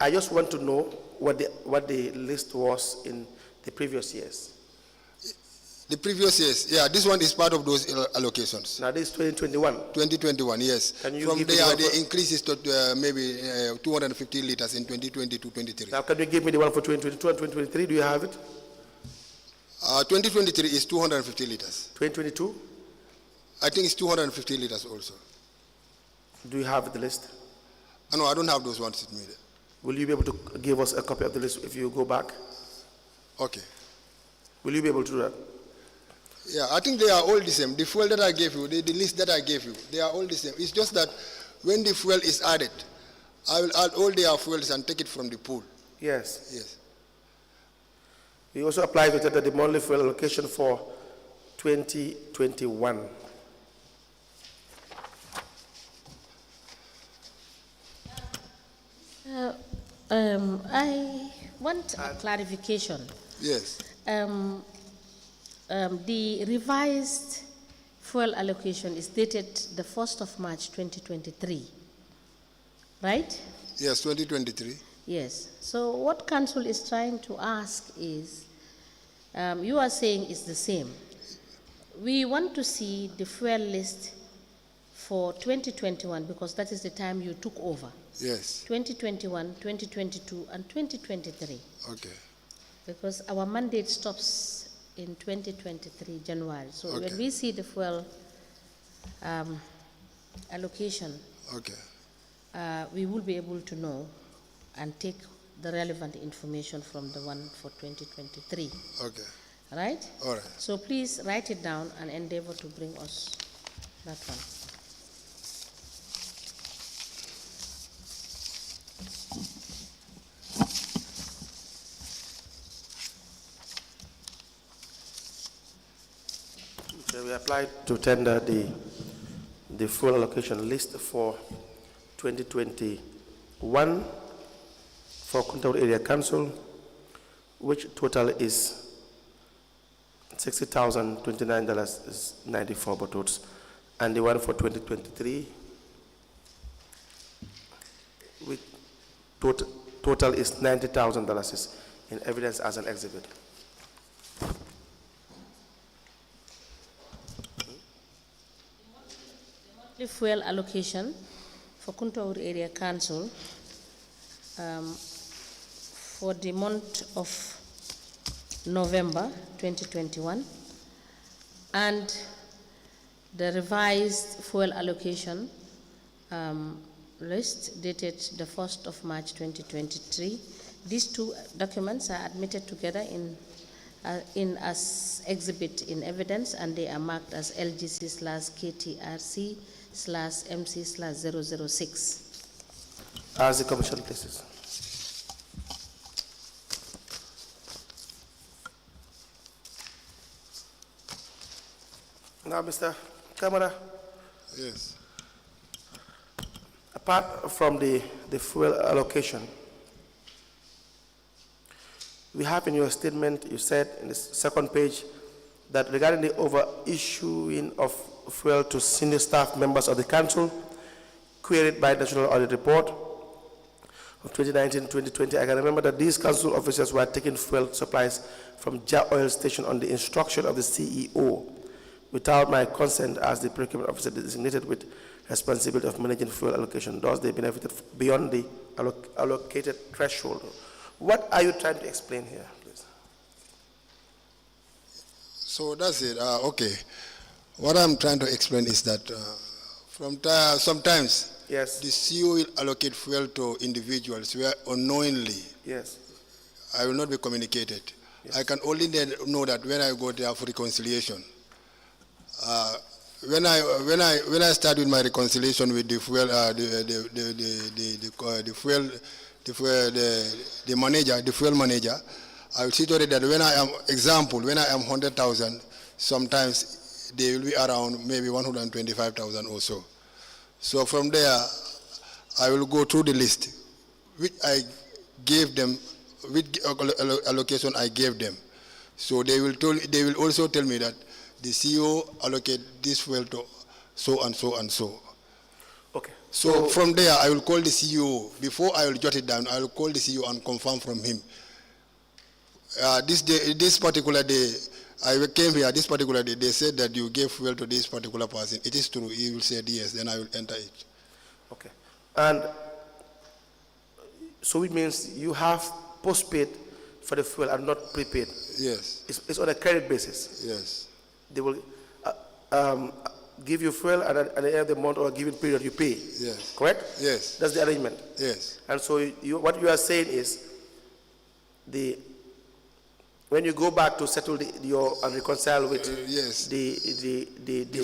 D: I just want to know what the list was in the previous years.
C: The previous years, yeah, this one is part of those allocations.
D: Now this is 2021.
C: 2021, yes.
D: Can you
C: From
D: give
C: there,
D: me
C: they increases to maybe 250 liters in 2022-23.
D: Now, can you give me the one for 2022 and 2023? Do you have it?
C: 2023 is 250 liters.
D: 2022?
C: I think it's 250 liters also.
D: Do you have the list?
C: No, I don't have those ones with me.
D: Will you be able to give us a copy of the list if you go back?
C: Okay.
D: Will you be able to do that?
C: Yeah, I think they are all the same. The fuel that I gave you, the list that I gave you, they are all the same. It's just that when the fuel is added, I will add all their fuels and take it from the pool.
D: Yes.
C: Yes.
D: We also applied to the monthly fuel allocation for 2021.
B: I want a clarification.
C: Yes.
B: The revised fuel allocation is dated the 1st of March 2023, right?
C: Yes, 2023.
B: Yes. So what council is trying to ask is, you are saying it's the same. We want to see the fuel list for 2021 because that is the time you took over.
C: Yes.
B: 2021, 2022, and 2023.
C: Okay.
B: Because our mandate stops in 2023 January. So
C: Okay.
B: when we see the fuel allocation,
C: Okay.
B: we will be able to know and take the relevant information from the one for 2023.
C: Okay.
B: Right?
C: All right.
B: So please write it down and endeavor to bring us that one.
D: applied to tender the fuel allocation list for 2021 for Kuntaur Area Council, which total is $60,029.94 bottles, and the one for 2023, with total is $90,000 is in evidence as an exhibit.
B: The fuel allocation for Kuntaur Area Council for the month of November 2021, and the revised fuel allocation list dated the 1st of March 2023. These two documents are admitted together in as exhibit in evidence, and they are marked as LGC/KTRC/MC/006.
D: As the Commission places. Now, Mr. Camara.
C: Yes.
D: Apart from the fuel allocation, we have in your statement, you said in the second page, that regarding the over-issuing of fuel to senior staff members of the council, queried by National Audit Report of 2019-2020, I can remember that these council officers were taking fuel supplies from Jar Oil Station on the instruction of the CEO, without my consent as the procurement officer designated with responsibility of managing fuel allocation. Thus, they benefited beyond the allocated threshold. What are you trying to explain here, please?
C: So that's it. Okay. What I'm trying to explain is that sometimes
D: Yes.
C: the CEO will allocate fuel to individuals where unknowingly
D: Yes.
C: I will not be communicated.
D: Yes.
C: I can only know that when I go there for reconciliation. When I start with my reconciliation with the fuel, the fuel manager, I will see to it that when I am 100,000, sometimes they will be around maybe 125,000 or so. So from there, I will go through the list, which I gave them, which allocation I gave them. So they will also tell me that the CEO allocate this fuel to so and so and so.
D: Okay.
C: So from there, I will call the CEO. Before I will jot it down, I will call the CEO and confirm from him. This particular day, I came here, this particular day, they said that you gave fuel to this particular person. It is true. He will say yes, then I will enter it.
D: Okay. And so it means you have postpaid for the fuel and not prepaid.
C: Yes.
D: It's on a credit basis.
C: Yes.
D: They will give you fuel and at the end of the month or a given period you pay.
C: Yes.
D: Correct?
C: Yes.
D: That's the arrangement.
C: Yes.
D: And so what you are saying is when you go back to settle and reconcile with
C: yes.
D: the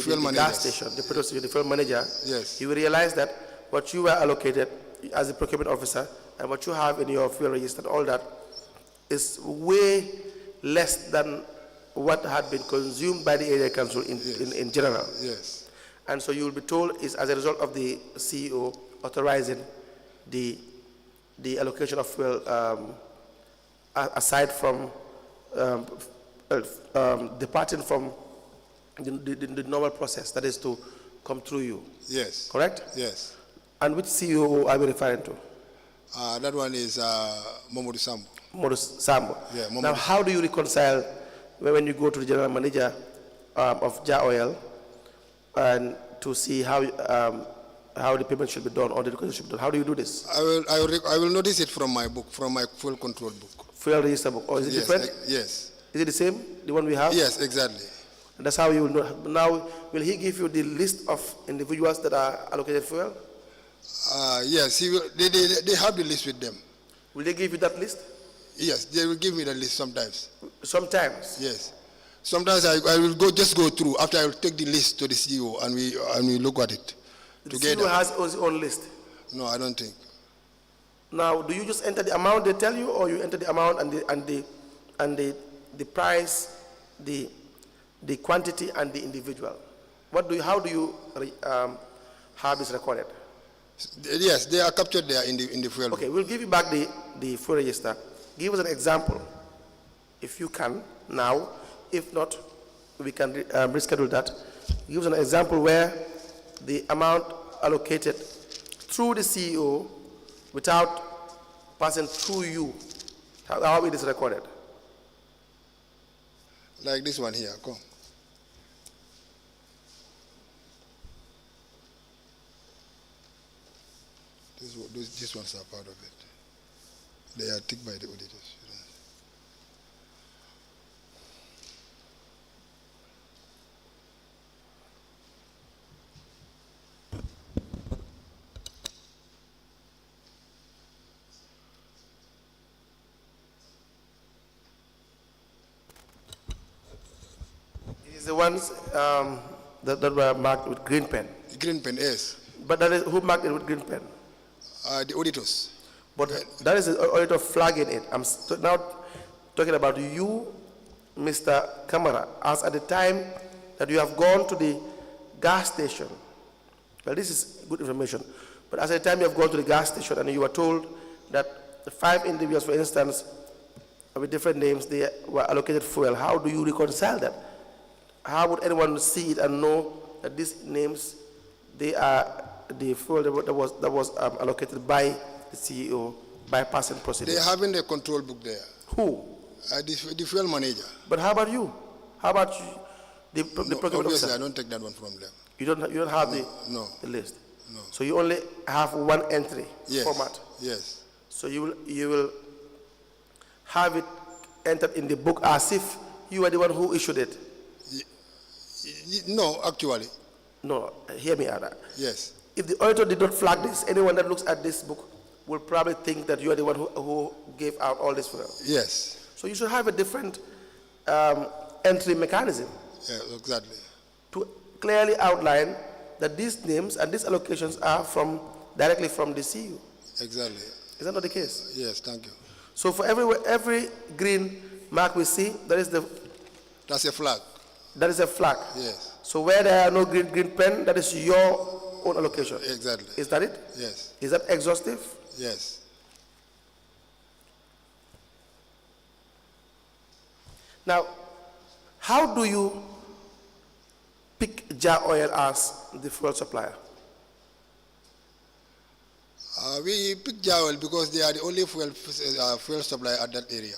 C: fuel
D: gas station, the petrol station, the fuel manager,
C: yes.
D: you will realize that what you were allocated as a procurement officer and what you have in your fuel register, all that, is way less than what had been consumed by the area council in general.
C: Yes.
D: And so you will be told is as a result of the CEO authorizing the allocation of fuel aside from departing from the normal process, that is to come through you.
C: Yes.
D: Correct?
C: Yes.
D: And which CEO are we referring to?
C: That one is Mamadi Sambo.
D: Modus Sambo.
C: Yeah,
D: now, how do you reconcile when you go to the general manager of Jar Oil and to see how the payment should be done or the reconciliation should be done? How do you do this?
C: I will notice it from my book, from my fuel control book.
D: Fuel register book. Or is it different?
C: Yes.
D: Is it the same, the one we have?
C: Yes, exactly.
D: And that's how you will know. Now, will he give you the list of individuals that are allocated fuel?
C: Yes, they have the list with them.
D: Will they give you that list?
C: Yes, they will give me the list sometimes.
D: Sometimes?
C: Yes. Sometimes I will just go through. After I will take the list to the CEO and we look at it together.
D: The CEO has his own list?
C: No, I don't think.
D: Now, do you just enter the amount they tell you, or you enter the amount and the price, the the quantity and the individual. How do you have this recorded?
C: Yes, they are captured there in the fuel book.
D: Okay, we'll give you back the fuel register. Give us an example, if you can now. If not, we can reschedule that. Give us an example where the amount allocated through the CEO without passing through you, how it is recorded.
C: Like this one here, come. These ones are part of it. They are ticked by the auditors.
D: These are the ones that were marked with green pen.
C: Green pen, yes.
D: But that is, who marked it with green pen?
C: The auditors.
D: But that is the auditor flagging it. I'm now talking about you, Mr. Camara, as at the time that you have gone to the gas station. Well, this is good information. But as at the time you have gone to the gas station and you were told that the 5 individuals, for instance, with different names, they were allocated fuel, how do you reconcile that? How would anyone see it and know that these names, they are the fuel that was allocated by the CEO by passing procedure?
C: They have in the control book there.
D: Who?
C: The fuel manager.
D: But how about you? How about you, the procurement
C: obviously,
D: officer?
C: I don't take that one from them.
D: You don't have the list?
C: No.
D: So you only have one entry
C: Yes.
D: format?
C: Yes.
D: So you will have it entered in the book as if you are the one who issued it?
C: No, actually.
D: No, hear me out.
C: Yes.
D: If the auditor did not flag this, anyone that looks at this book will probably think that you are the one who gave out all this fuel.
C: Yes.
D: So you should have a different entry mechanism.
C: Yeah, exactly.
D: To clearly outline that these names and these allocations are directly from the CEO.
C: Exactly.
D: Is that not the case?
C: Yes, thank you.
D: So for every green mark we see, that's
C: a flag.
D: That is a flag.
C: Yes.
D: So where there are no green pen, that is your own allocation.
C: Exactly.
D: Is that it?
C: Yes.
D: Is that exhaustive?
C: Yes.
D: Now, how do you pick Jar Oil as the fuel supplier?
C: We pick Jawel because they are the only fuel supplier at that area.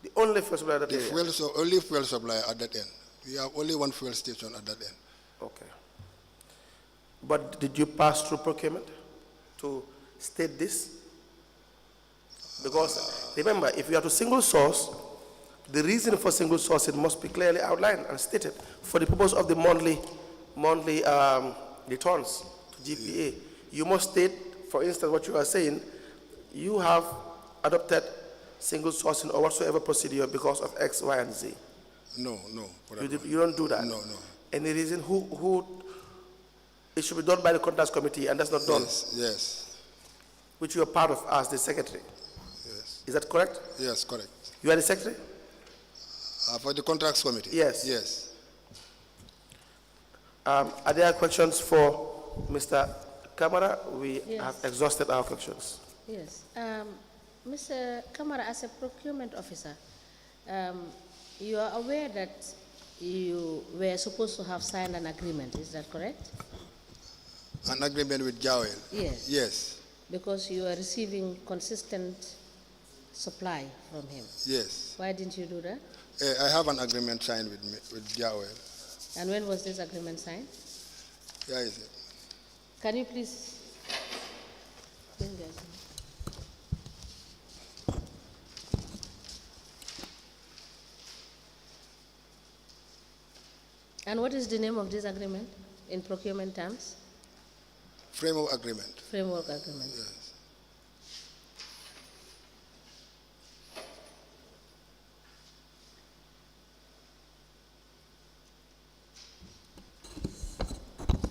D: The only fuel supplier at that area?
C: Only fuel supplier at that end. We have only one fuel station at that end.
D: Okay. But did you pass through procurement to state this? Because remember, if you have to single source, the reason for single sourcing must be clearly outlined and stated for the purpose of the monthly returns to GPA. You must state, for instance, what you are saying, you have adopted single sourcing or whatsoever procedure because of X, Y, and Z.
C: No.
D: You don't do that?
C: No.
D: Any reason who it should be done by the contracts committee and that's not done?
C: Yes.
D: Which you are part of as the secretary?
C: Yes.
D: Is that correct?
C: Yes, correct.
D: You are the secretary?
C: For the contracts committee?
D: Yes.
C: Yes.
D: Are there questions for Mr. Camara? We
B: Yes.
D: have exhausted our questions.
B: Yes. Mr. Camara, as a procurement officer, you are aware that you were supposed to have signed an agreement, is that correct?
C: An agreement with Jawel?
B: Yes.
C: Yes.
B: Because you are receiving consistent supply from him.
C: Yes.
B: Why didn't you do that?
C: I have an agreement signed with Jawel.
B: And when was this agreement signed?
C: Where is it?
B: Can you please bring that? And what is the name of this agreement in procurement terms?
C: Framework agreement.
B: Framework agreement.
C: Yes.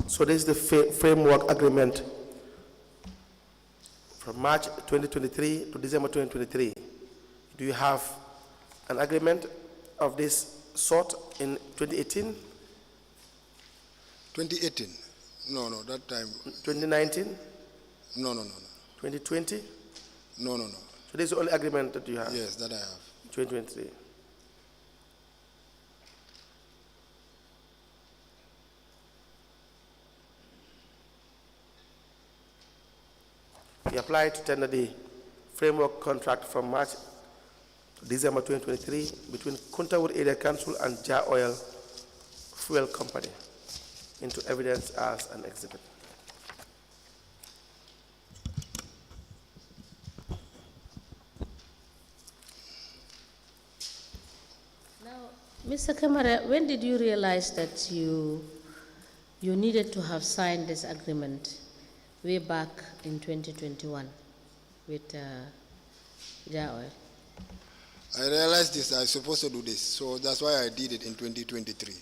D: So this is the framework agreement from March 2023 to December 2023. Do you have an agreement of this sought in 2018,
C: 2018? No, that time.
D: 2019,
C: No.
D: 2020?
C: No.
D: So this is the only agreement that you have?
C: Yes, that I have.
D: 2023. He applied to tender the framework contract from December 2023 between Kuntaur Area Council and Jar Oil Fuel Company into evidence as an exhibit.
B: Now, Mr. Camara, when did you realize that you needed to have signed this agreement way back in 2021 with Jar Oil?
C: I realized this, I was supposed to do this, so that's why I did it in 2023.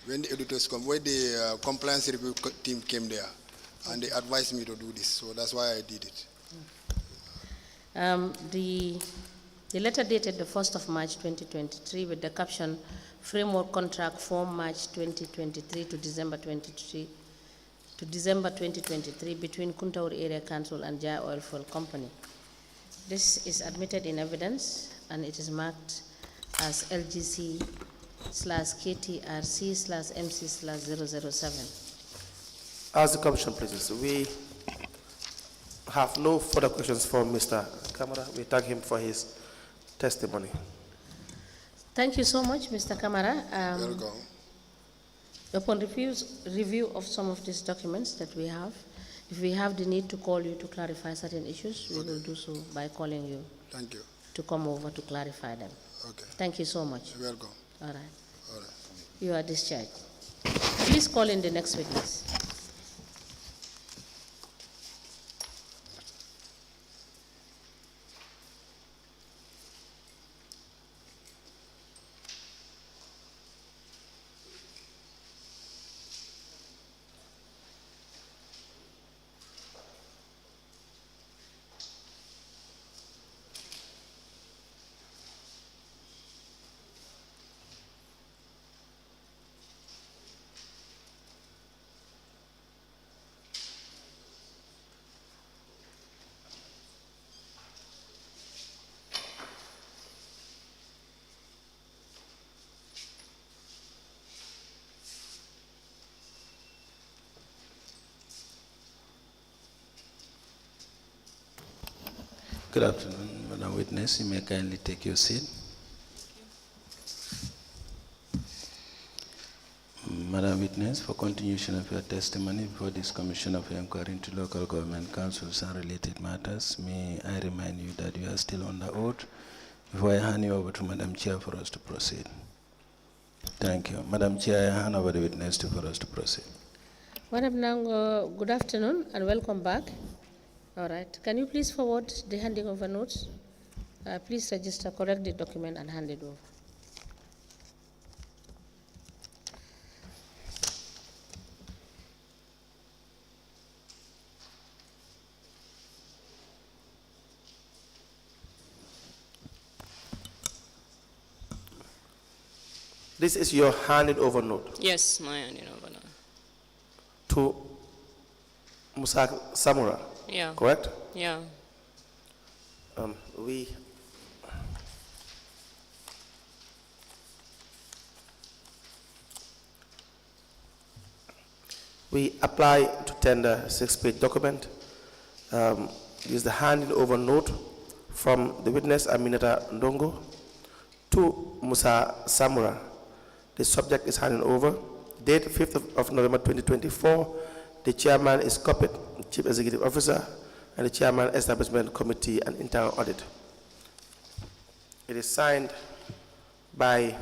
C: When the editors come, when the compliance review team came there, and they advised me to do this, so that's why I did it.
B: The letter dated the 1st of March 2023 with the caption, Framework Contract Form March 2023 to December 2023 between Kuntaur Area Council and Jar Oil Fuel Company. This is admitted in evidence and it is marked as LGC/KTRC/MC/007.
D: As the Commission pleases, we have no further questions for Mr. Camara. We thank him for his testimony.
B: Thank you so much, Mr. Camara.
C: Welcome.
B: Upon review of some of these documents that we have, if we have the need to call you to clarify certain issues, we will do so by calling you.
C: Thank you.
B: To come over to clarify them.
C: Okay.
B: Thank you so much.
C: You're welcome.
B: All right.
C: All right.
B: You are discharged. Please call in the next witness.
A: Good afternoon, Madam Witness. You may kindly take your seat. Madam Witness, for continuation of your testimony before this Commission of Inquiry into Local Government Councils and related matters, may I remind you that you are still under oath before I hand you over to Madam Chair for us to proceed. Thank you. Madam Chair, I hand over the witness for us to proceed.
B: Madam Ndongo, good afternoon and welcome back. All right. Can you please forward the handing over notes? Please register, correct the document and hand it over.
D: This is your handed over note.
E: Yes, my handing over note.
D: To Musa Samura.
E: Yeah.
D: Correct?
E: Yeah.
D: We apply to tender 6-page document. Use the handing over note from the witness Aminata Ndongo to Musa Samura. The subject is handed over. Date 5th of November 2024. The chairman is copied, Chief Executive Officer, and the Chairman, Establishment Committee and Internal Audit. It is signed by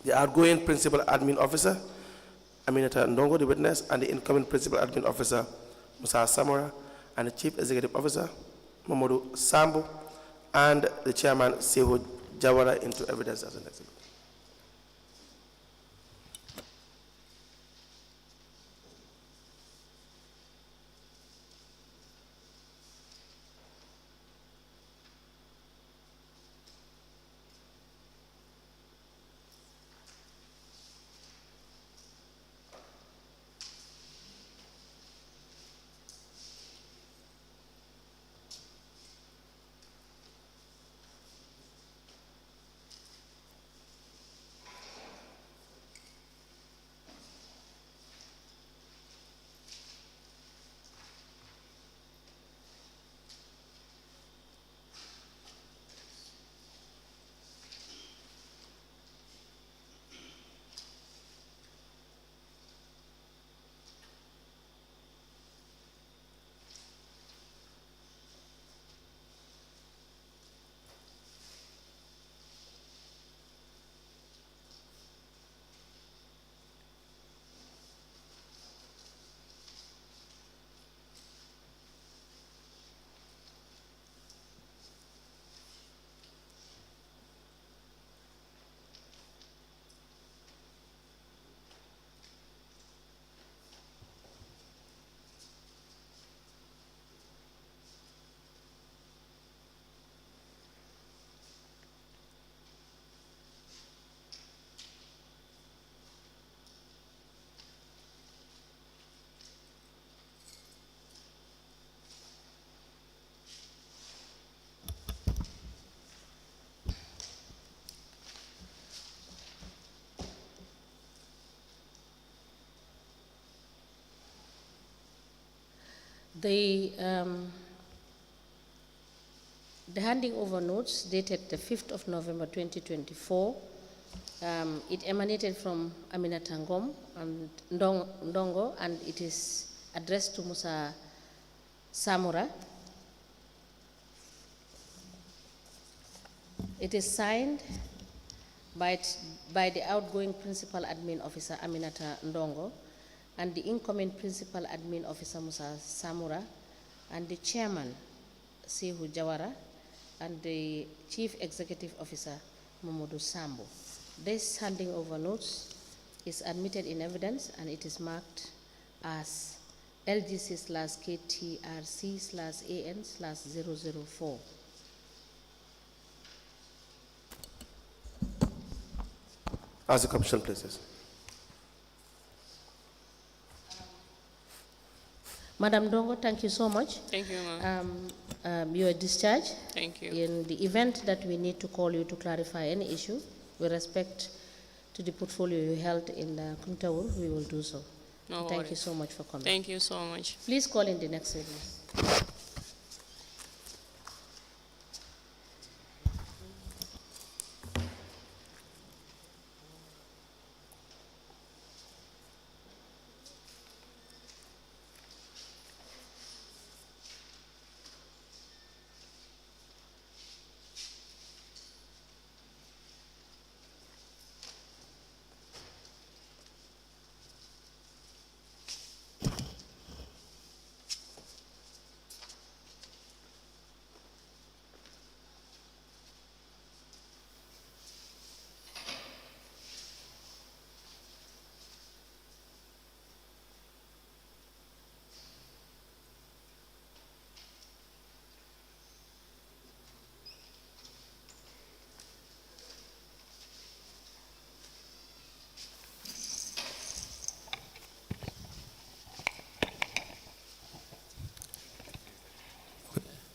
D: the outgoing Principal Admin Officer, Aminata Ndongo, the witness, and the incoming Principal Admin Officer, Musa Samura, and the Chief Executive Officer, Mamadou Sambu, and the Chairman, Sehu Jawara, into evidence as an exhibit.
B: The handing over notes dated the 5th of November 2024, it emanated from Aminata and Ndongo, and it is addressed to Musa Samura. It is signed by the outgoing Principal Admin Officer Aminata Ndongo and the incoming Principal Admin Officer Musa Samura and the Chairman Sehu Jawara and the Chief Executive Officer Mamadou Sambo. This handing over notes is admitted in evidence and it is marked as LGC/KTRC/AN/004.
D: Ask the Commission, please.
B: Madam Ndongo, thank you so much.
E: Thank you, ma'am.
B: You are discharged.
E: Thank you.
B: In the event that we need to call you to clarify any issue with respect to the portfolio you held in Kuntaur, we will do so.
E: No
B: Thank
E: worries.
B: you so much for coming.
E: Thank you so much.
B: Please call in the next witness.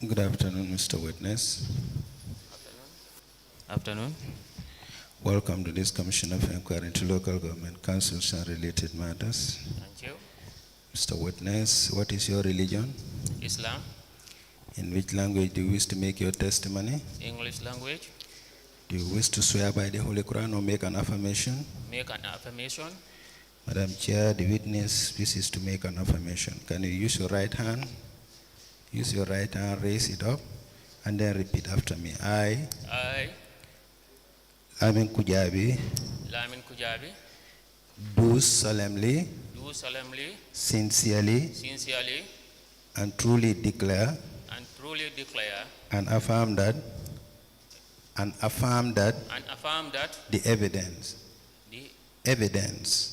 A: Good afternoon, Mr. Witness.
F: Afternoon.
A: Welcome to this Commission of Inquiry into Local Government Councils and Related Matters.
F: Thank you.
A: Mr. Witness, what is your religion?
F: Islam,
A: In which language do you wish to make your testimony?
F: English language,
A: Do you wish to swear by the Holy Quran or make an affirmation?
F: make an affirmation.
A: Madam Chair, the witness wishes to make an affirmation. Can you use your right hand? Use your right hand, raise it up, and then repeat after me. I, Amin Kujabi,
F: Lamin Kujabi,
A: do solemnly,
F: do solemnly,
A: sincerely,
F: sincerely,
A: and truly declare
F: and truly declare
A: and affirm that the evidence
F: the evidence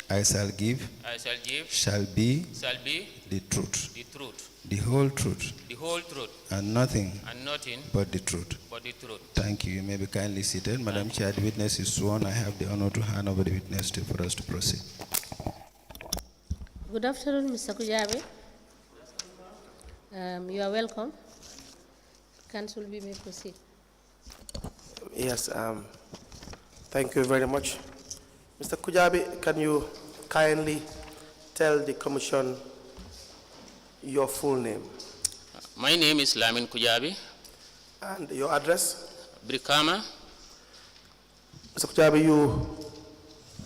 A: I shall give
F: I shall give
A: shall be
F: shall be
A: the truth,
F: the truth,
A: the whole truth,
F: the whole truth,
A: and nothing
F: and nothing
A: but the truth.
F: but the truth.
A: Thank you. You may be kindly seated. Madam Chair, the witness is sworn. I have the honor to hand over the witness for us to proceed.
B: Good afternoon, Mr. Kujabi. You are welcome. Council, we may proceed.
D: Yes, thank you very much. Mr. Kujabi, can you kindly tell the Commission your full name
F: My name is Lamin Kujabi,
D: and your address?
F: Brikama.
D: Mr. Kujabi, you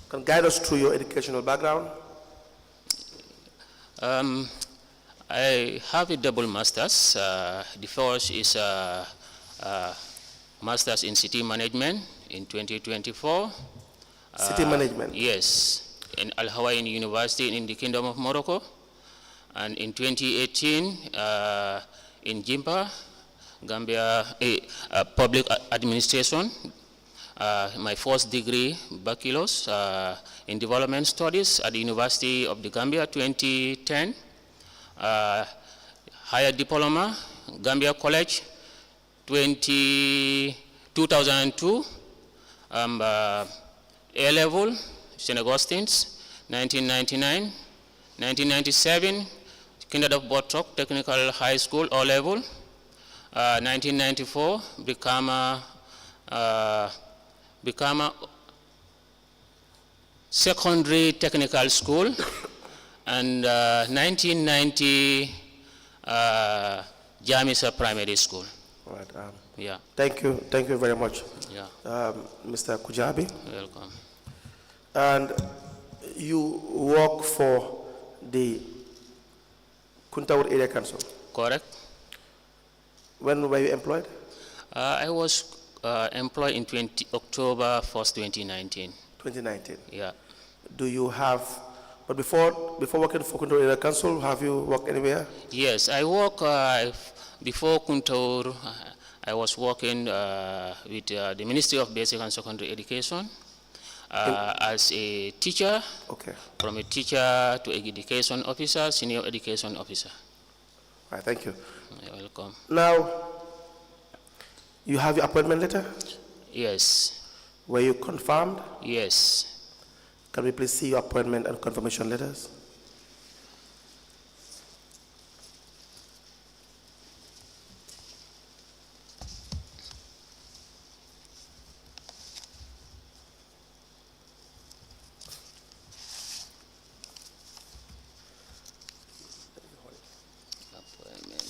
D: can guide us through your educational background.
F: I have a double master's. The first is master's in city management in 2024.
D: City management?
F: Yes, in Al Hawaiian University in the Kingdom of Morocco. And in 2018, in Jimpa, Gambia, public administration, my first degree, bachelor's in development studies at the University of the Gambia, 2010. Higher diploma, Gambia College, 2002. A-level, St. Augustine's, 1999. 1997, Kindred of Botok Technical High School, O-level. 1994, Bikama Secondary Technical School. And 1990, Jamisa Primary School.
D: All right.
F: Yeah,
D: Thank you very much,
F: yeah,
D: Mr. Kujabi.
F: welcome.
D: And you work for the Kuntaur Area Council.
F: Correct?
D: When were you employed?
F: I was employed in October 1st, 2019.
D: 2019.
F: Yeah.
D: Do you have, but before working for Kuntaur Area Council, have you worked anywhere?
F: Yes, I work before Kuntaur. I was working with the Ministry of Basic and Secondary Education as a teacher.
D: Okay.
F: From a teacher to education officer, senior education officer.
D: All right, thank you.
F: You're welcome.
D: Now, you have your appointment letter?
F: Yes,
D: Were you confirmed?
F: yes.
D: Can we please see your appointment and confirmation letters?
F: Appointment.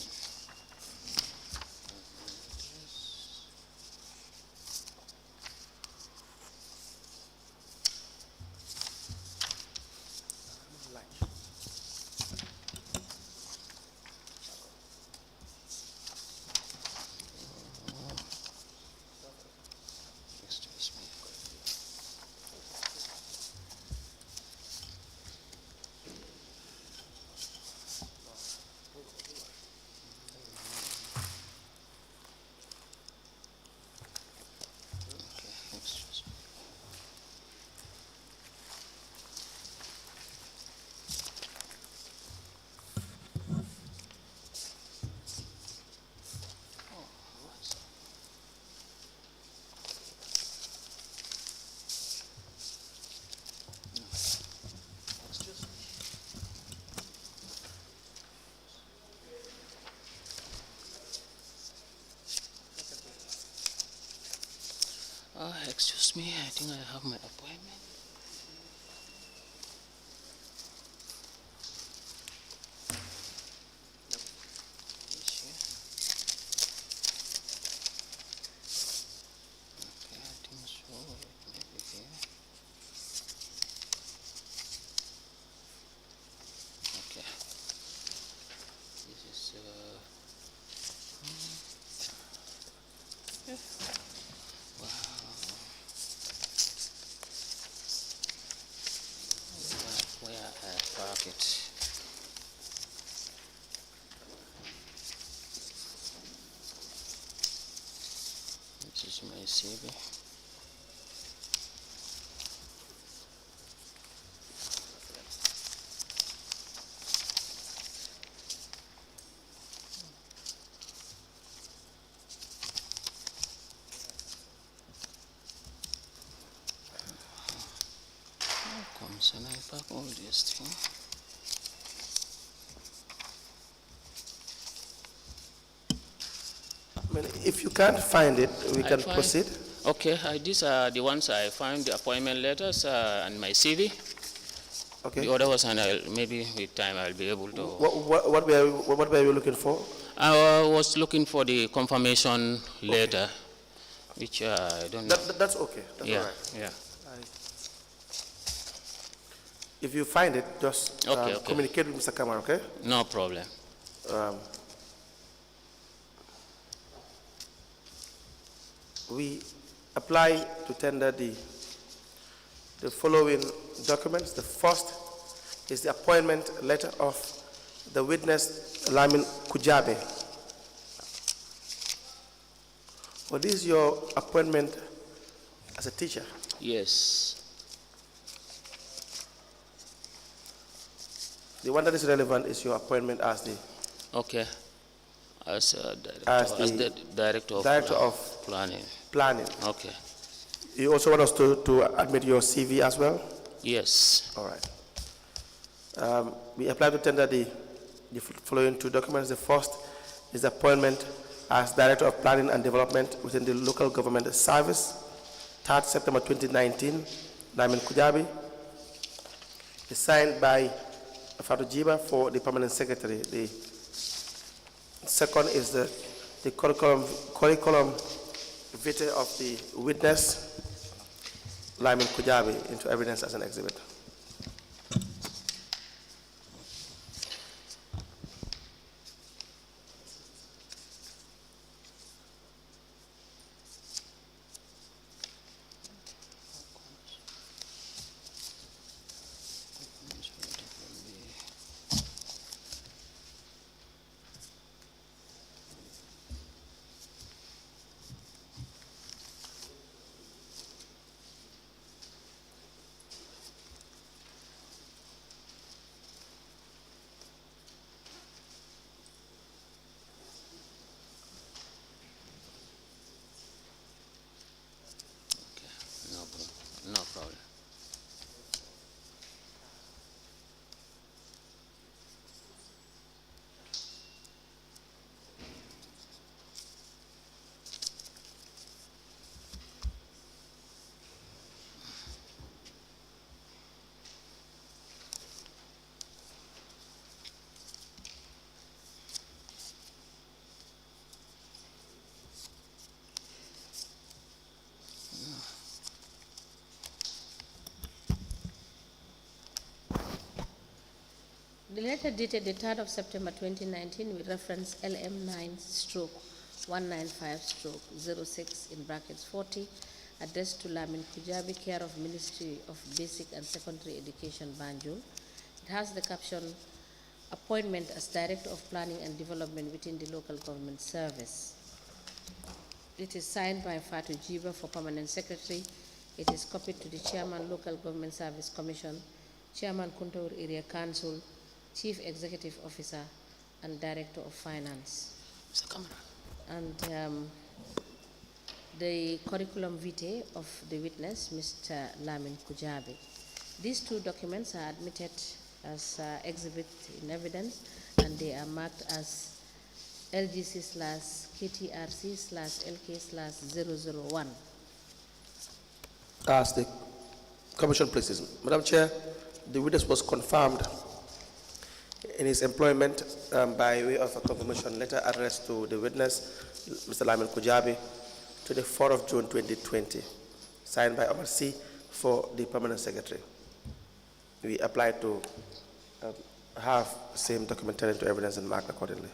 F: Excuse me. Okay, excuse me. Excuse me, I think I have my appointment. Okay, I think so. It may be here. Okay. This is wow. Where I park it. This is my CV. How comes and I pack all these things?
D: I mean, if you can't find it, we
F: I
D: can
F: find-
D: proceed.
F: Okay, these are the ones I found, the appointment letters and my CV.
D: Okay.
F: The other ones, and maybe with time I'll be able to.
D: What were you looking for?
F: I was looking for the confirmation letter, which I don't know.
D: That's okay. That's
F: Yeah,
D: all right.
F: yeah.
D: If you find it, just
F: Okay, okay.
D: communicate with Mr. Camara, okay?
F: No problem.
D: We apply to tender the following documents. The first is the appointment letter of the witness Lamin Kujabe. Well, this is your appointment as a teacher.
F: Yes.
D: The one that is relevant is your appointment as the
F: Okay. As
D: the
F: the director of
D: director of
F: planning.
D: planning.
F: Okay.
D: You also want us to admit your CV as well?
F: Yes.
D: All right. We apply to tender the following two documents. The first is the appointment as Director of Planning and Development within the Local Government Service, 3rd September 2019, Lamin Kujabi. It's signed by Fatou Jiba for the permanent secretary. The second is the curriculum vitae of the witness, Lyman Kujabi, into evidence as an exhibit.
F: No problem.
B: The letter dated the 3rd of September 2019 with reference LM9/195/06 in brackets 40, addressed to Lamin Kujabi, care of Ministry of Basic and Secondary Education, Banjul. It has the caption, appointment as Director of Planning and Development within the Local Government Service. It is signed by Fatou Jiba for Permanent Secretary. It is copied to the Chairman, Local Government Service Commission, Chairman, Kuntaur Area Council, Chief Executive Officer, and Director of Finance.
F: Mr. Camara.
B: And the curriculum vitae of the witness, Mr. Lamin Kujabi. These two documents are admitted as exhibit in evidence, and they are marked as LGC/KTRC/LK/001.
D: As the Commission places. Madam Chair, the witness was confirmed in his employment by way of a confirmation letter addressed to the witness, Mr. Lyman Kujabi, to the 4th of June 2020, signed by Omar C. for the Permanent Secretary. We apply to have same document turned into evidence and marked accordingly.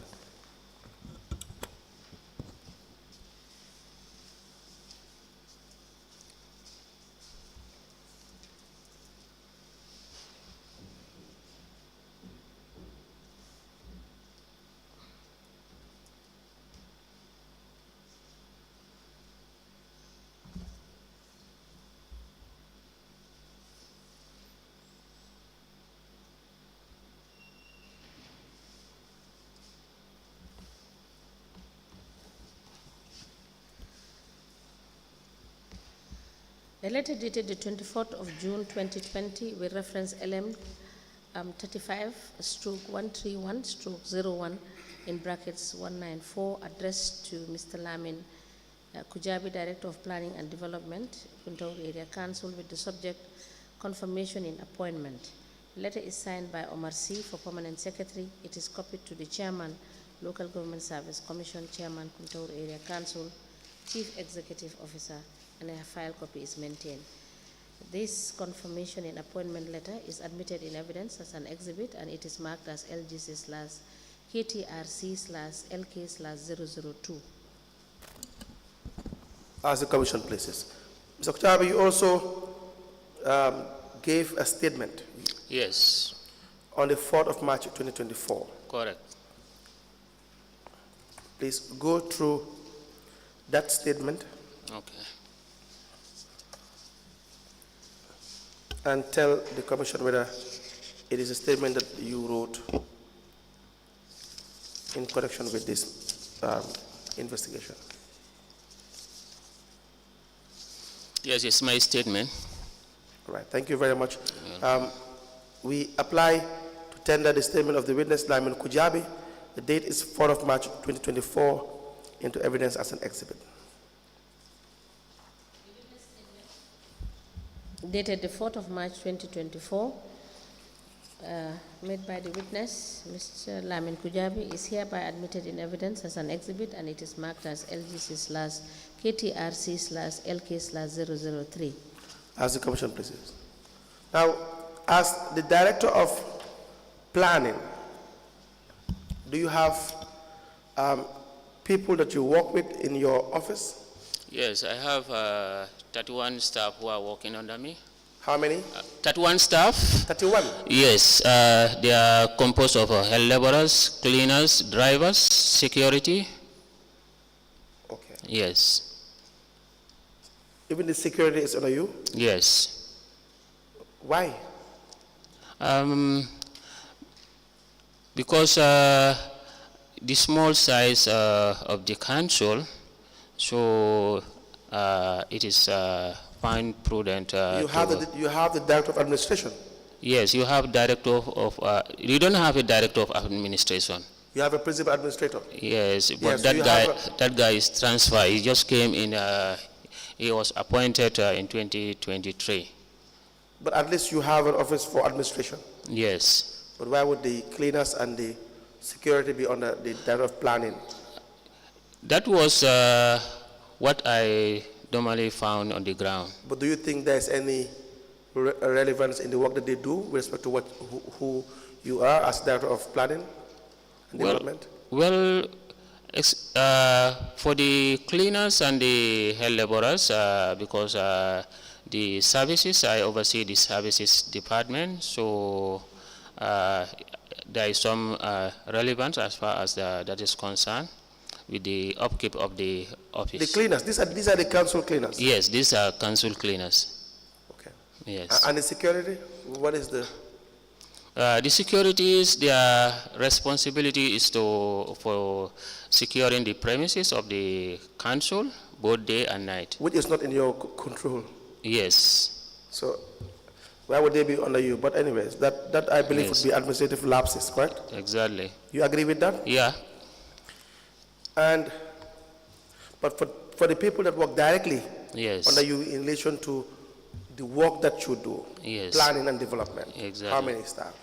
B: The letter dated the 24th of June 2020 with reference LM 35/131/01 in brackets 194, addressed to Mr. Lamin Kujabi, Director of Planning and Development, Kuntaur Area Council, with the subject confirmation in appointment. The letter is signed by Omar C. for Permanent Secretary. It is copied to the Chairman, Local Government Service Commission, Chairman, Kuntaur Area Council, Chief Executive Officer, and a file copy is maintained. This confirmation in appointment letter is admitted in evidence as an exhibit, and it is marked as LGC/KTRC/LK/002.
D: As the Commission places. Mr. Kujabi, you also gave a statement
F: Yes,
D: on the 4th of March 2024.
F: correct.
D: Please go through that statement
F: Okay.
D: and tell the Commission whether it is a statement that you wrote in connection with this investigation.
F: Yes, it's my statement.
D: All right, thank you very much. We apply to tender the statement of the witness, Lyman Kujabi. The date is 4th of March 2024 into evidence as an exhibit.
B: Dated the 4th of March 2024, made by the witness, Mr. Lamin Kujabi, is hereby admitted in evidence as an exhibit, and it is marked as LGC/KTRC/LK/003.
D: As the Commission presides. Now, as the Director of Planning, do you have people that you work with in your office?
F: Yes, I have 31 staff who are working under me.
D: How many?
F: 31 staff.
D: 31?
F: Yes, they are composed of health laborers, cleaners, drivers, security.
D: Okay.
F: Yes.
D: Even the security is under you?
F: Yes.
D: Why?
F: Because the small size of the council, so it is find prudent.
D: You have the Director of Administration.
F: Yes, you have director of. You don't have a director of administration.
D: You have a Principal Administrator.
F: Yes, but
D: Yes,
F: that guy is transferred. He just came in. He was appointed in 2023.
D: But at least you have an office for administration.
F: Yes.
D: But why would the cleaners and the security be under the Director of Planning?
F: That was what I normally found on the ground.
D: But do you think there's any relevance in the work that they do with respect to who you are as Director of Planning and Development?
F: Well, for the cleaners and the health laborers, because the services, I oversee the services department, so there is some relevance as far as that is concerned with the upkeep of the office.
D: The cleaners, these are the council cleaners?
F: Yes, these are council cleaners.
D: Okay.
F: Yes.
D: And the security, what is the?
F: The securities, their responsibility is for securing the premises of the council, both day and night.
D: Which is not in your control.
F: Yes.
D: So why would they be under you? But anyways, that I believe
F: Yes.
D: would be administrative lapses, correct?
F: Exactly.
D: You agree with that?
F: Yeah.
D: But for the people that work directly
F: Yes.
D: under you in relation to the work that you do,
F: Yes.
D: planning and development,
F: Exactly.
D: how many staff?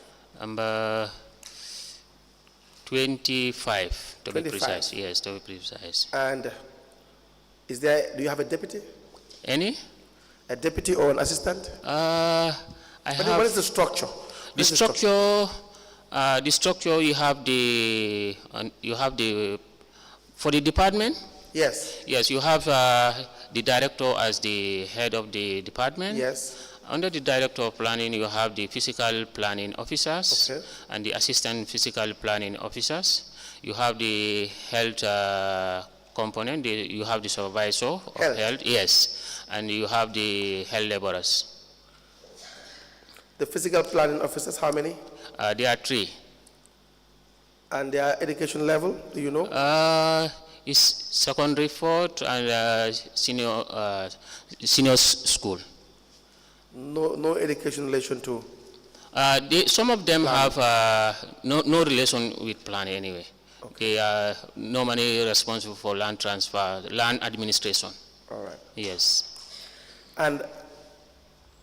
F: 25 to
D: 25.
F: be precise. Yes, to be precise.
D: And do you have a deputy?
F: Any?
D: A deputy or an assistant?
F: I have.
D: What is the structure?
F: The structure. The structure. You have the. For the department.
D: Yes.
F: Yes, you have the director as the head of the department.
D: Yes.
F: Under the director of planning, you have the physical planning officers.
D: Okay.
F: And the assistant physical planning officers. You have the health component. You have the supervisor of health. Yes. And you have the health laborers.
D: The physical planning officers, how many?
F: There are 3.
D: And their education level, do you know?
F: It's secondary, 4th, and senior school.
D: No education relation to?
F: Some of them
D: planning.
F: have no relation with planning anyway. Okay. They are normally responsible for land transfer, land administration.
D: All right.
F: Yes.
D: And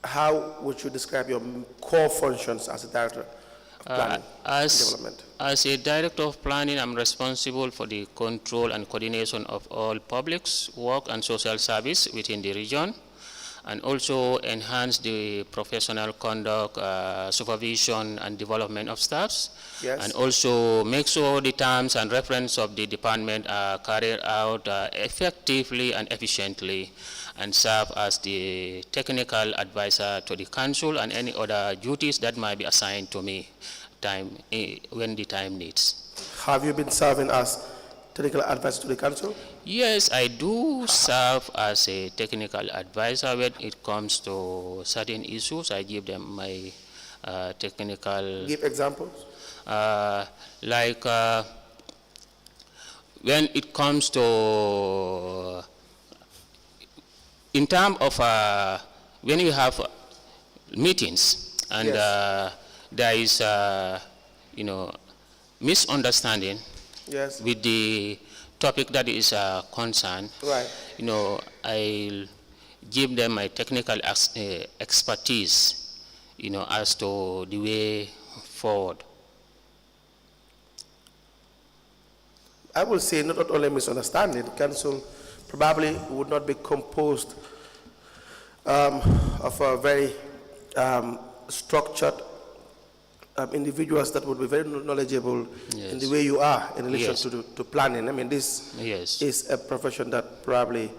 D: how would you describe your core functions as a director of planning and development?
F: As a director of planning, I'm responsible for the control and coordination of all public work and social service within the region, and also enhance the professional conduct, supervision, and development of staffs.
D: Yes.
F: And also make sure the terms and reference of the department are carried out effectively and efficiently, and serve as the technical advisor to the council and any other duties that might be assigned to me when the time needs.
D: Have you been serving as technical advisor to the council?
F: Yes, I do serve as a technical advisor when it comes to certain issues. I give them my technical.
D: Give examples.
F: Like when it comes to, in terms of when you have meetings and
D: Yes.
F: there is misunderstanding.
D: Yes.
F: With the topic that is concerned,
D: Right.
F: I'll give them my technical expertise, as to the way forward.
D: I will say not only misunderstanding, council probably would not be composed of a very structured individuals that would be very knowledgeable in the way you are in relation to planning. I mean, this is a profession that probably,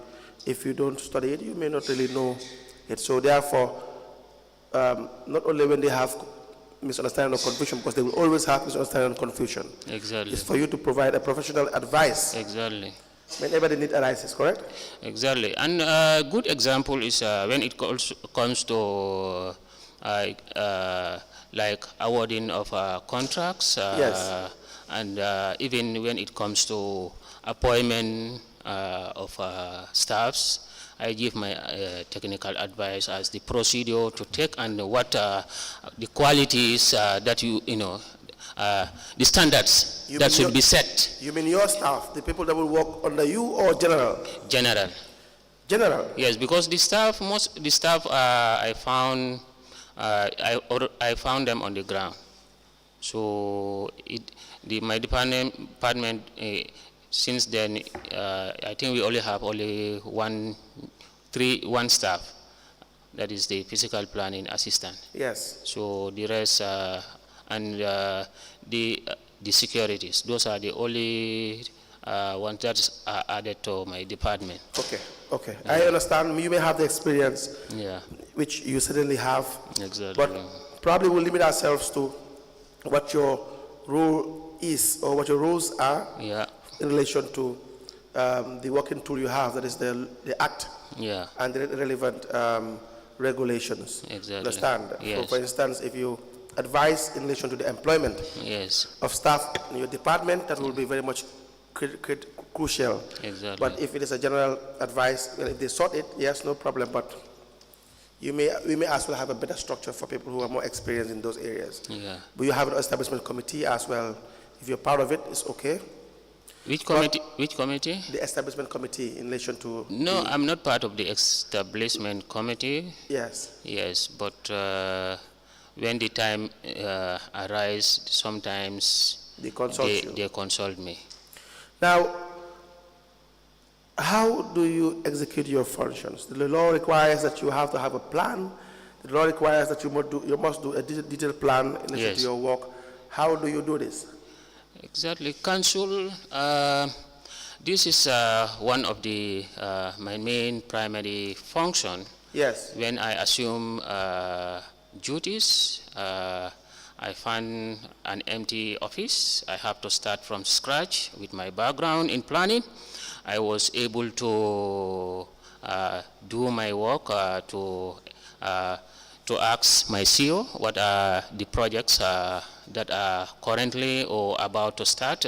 D: if you don't study it, you may not really know it. So therefore, not only when they have misunderstanding or confusion, because they will always have misunderstanding and confusion.
F: Exactly.
D: It's for you to provide a professional advice.
F: Exactly.
D: Whenever they need advice, correct?
F: Exactly. And a good example is when it comes to like awarding of contracts, and even when it comes to appointment of staffs, I give my technical advice as the procedure to take and what the qualities that the standards that should be set.
D: You mean your staff, the people that will work under you, or general?
F: General.
D: General?
F: Yes, because the staff, I found, I found them on the ground. So my department since then, I think we only have one staff. That is the physical planning assistant.
D: Yes.
F: So the rest and the securities. Those are the only ones that are added to my department.
D: Okay. Okay. Yeah. I understand. You may have the experience.
F: Yeah. Which
D: you certainly have.
F: Exactly.
D: But probably we'll limit ourselves to what your role is or what your roles are.
F: Yeah.
D: In relation to the working tool you have, that is the Act, and the relevant regulations.
F: Exactly.
D: Understand?
F: Yes.
D: So for instance, if you advise in relation to the employment of staff in your department, that will be very much crucial.
F: Exactly.
D: But if it is a general advice, well, if they sort it, yes, no problem. But we may as well have a better structure for people who are more experienced in those areas.
F: Yeah.
D: But you have an establishment committee as well. If you're part of it, it's okay.
F: Which committee? Which committee?
D: The establishment committee in relation to...
F: No, I'm not part of the establishment committee.
D: Yes.
F: Yes, but when the time arises, sometimes
D: they
F: consult me.
D: Now, how do you execute your functions? The law requires that you have to have a plan. The law requires that you must do a detailed plan in relation to your work. How do you do this?
F: Exactly. Council, this is one of the my main primary function.
D: Yes.
F: When I assume duties, I find an empty office. I have to start from scratch with my background in planning. I was able to do my work to ask my CEO what are the projects that are currently or about to start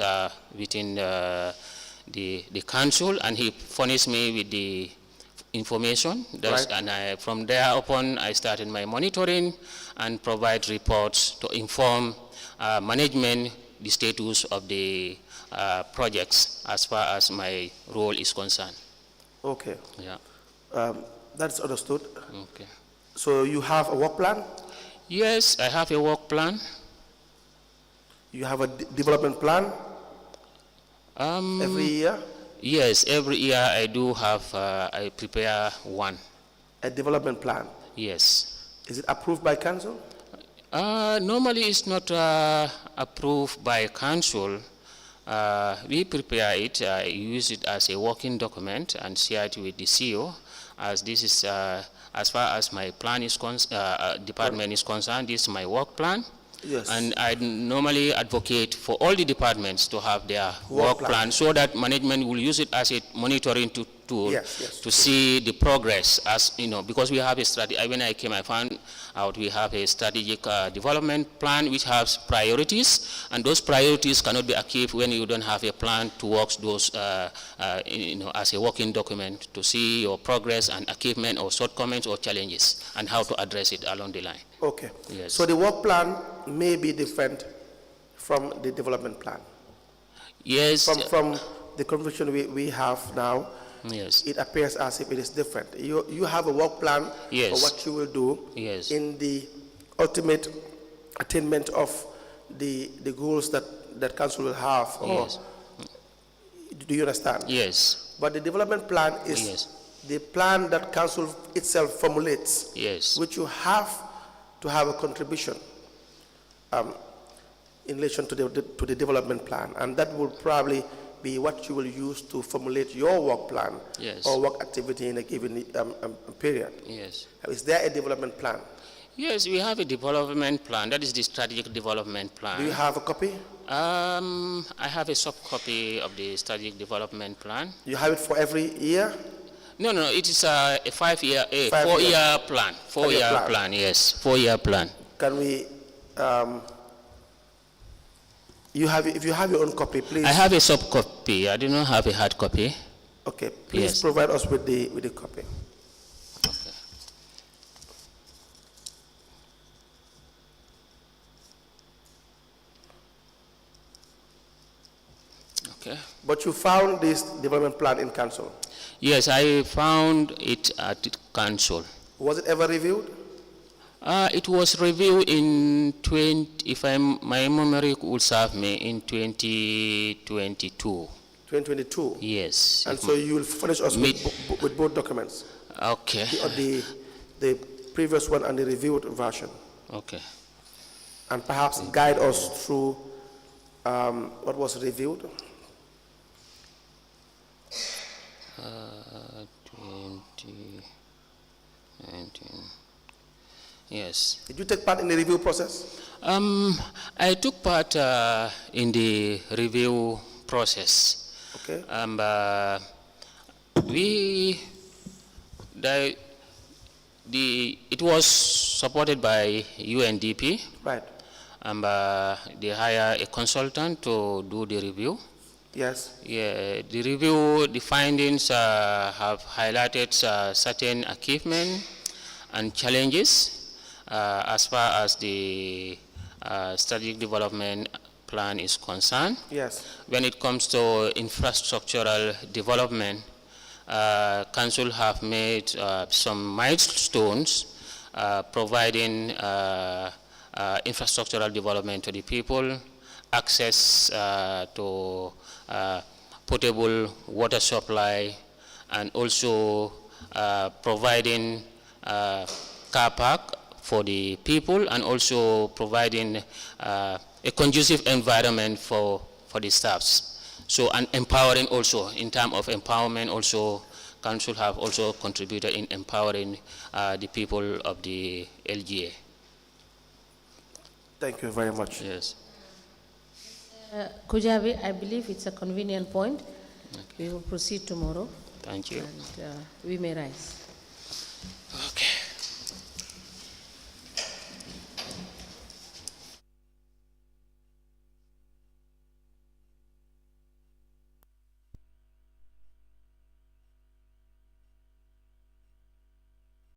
F: within the council, and he furnished me with the information. And from there upon, I started my monitoring and provide reports to inform management the status of the projects as far as my role is concerned.
D: Okay.
F: Yeah.
D: That's understood.
F: Okay.
D: So you have a work plan?
F: Yes, I have a work plan.
D: You have a development plan? Every year?
F: Yes, every year I do have, I prepare one.
D: A development plan?
F: Yes.
D: Is it approved by council?
F: Normally it's not approved by council. We prepare it, use it as a working document and share it with the CEO, as this is, as far as my plan is department is concerned, this is my work plan.
D: Yes.
F: And I normally advocate for all the departments to have their work plan so that management will use it as a monitoring tool to see the progress, as you know, because we have a strategy. When I came, I found out we have a strategic development plan which has priorities, and those priorities cannot be achieved when you don't have a plan towards those, as a working document to see your progress and achievement or shortcomings or challenges and how to address it along the line.
D: Okay.
F: Yes.
D: So the work plan may be different from the development plan.
F: Yes.
D: From the confusion we have now.
F: Yes.
D: It appears as if it is different. You have a work plan for what you will do in the ultimate attainment of the goals that council will have. Or,
F: Yes.
D: do you understand?
F: Yes.
D: But the development plan is
F: Yes.
D: the plan that council itself formulates,
F: Yes.
D: which you have to have a contribution in relation to the development plan, and that will probably be what you will use to formulate your work plan.
F: Yes.
D: Or work activity in a given period.
F: Yes.
D: Is there a development plan?
F: Yes, we have a development plan. That is the strategic development plan.
D: Do you have a copy?
F: I have a subcopy of the strategic development plan.
D: You have it for every year?
F: No, it is a 4-year plan. 4-year
D: plan.
F: plan, yes. 4-year plan.
D: Can we, if you have your own copy, please.
F: I have a subcopy. I do not have a hard copy.
D: Okay, please
F: Yes.
D: provide us with the copy.
F: Okay. Okay.
D: But you found this development plan in council.
F: Yes, I found it at council.
D: Was it ever reviewed?
F: It was reviewed in my memory will serve me, in 2022.
D: 2022?
F: Yes.
D: And so you will furnish us with both documents?
F: Okay.
D: The previous one and the reviewed version?
F: Okay.
D: And perhaps guide us through what was reviewed?
F: 2019. Yes.
D: Did you take part in the review process?
F: I took part in the review process.
D: Okay.
F: It was supported by UNDP.
D: Right.
F: They hire a consultant to do the review.
D: Yes.
F: Yeah, the review, the findings have highlighted certain achievements and challenges as far as the strategic development plan is concerned.
D: Yes.
F: When it comes to infrastructural development, Council have made some milestones providing infrastructural development to the people, access to potable water supply, and also providing car park for the people, and also providing a conducive environment for the staffs. So, and empowering also, in terms of empowerment also, Council have also contributed in empowering the people of the LGA.
D: Thank you very much.
F: Yes.
B: Kujabi, I believe it's a convenient point. Okay. We will proceed tomorrow.
F: Thank you.
B: And we may rise.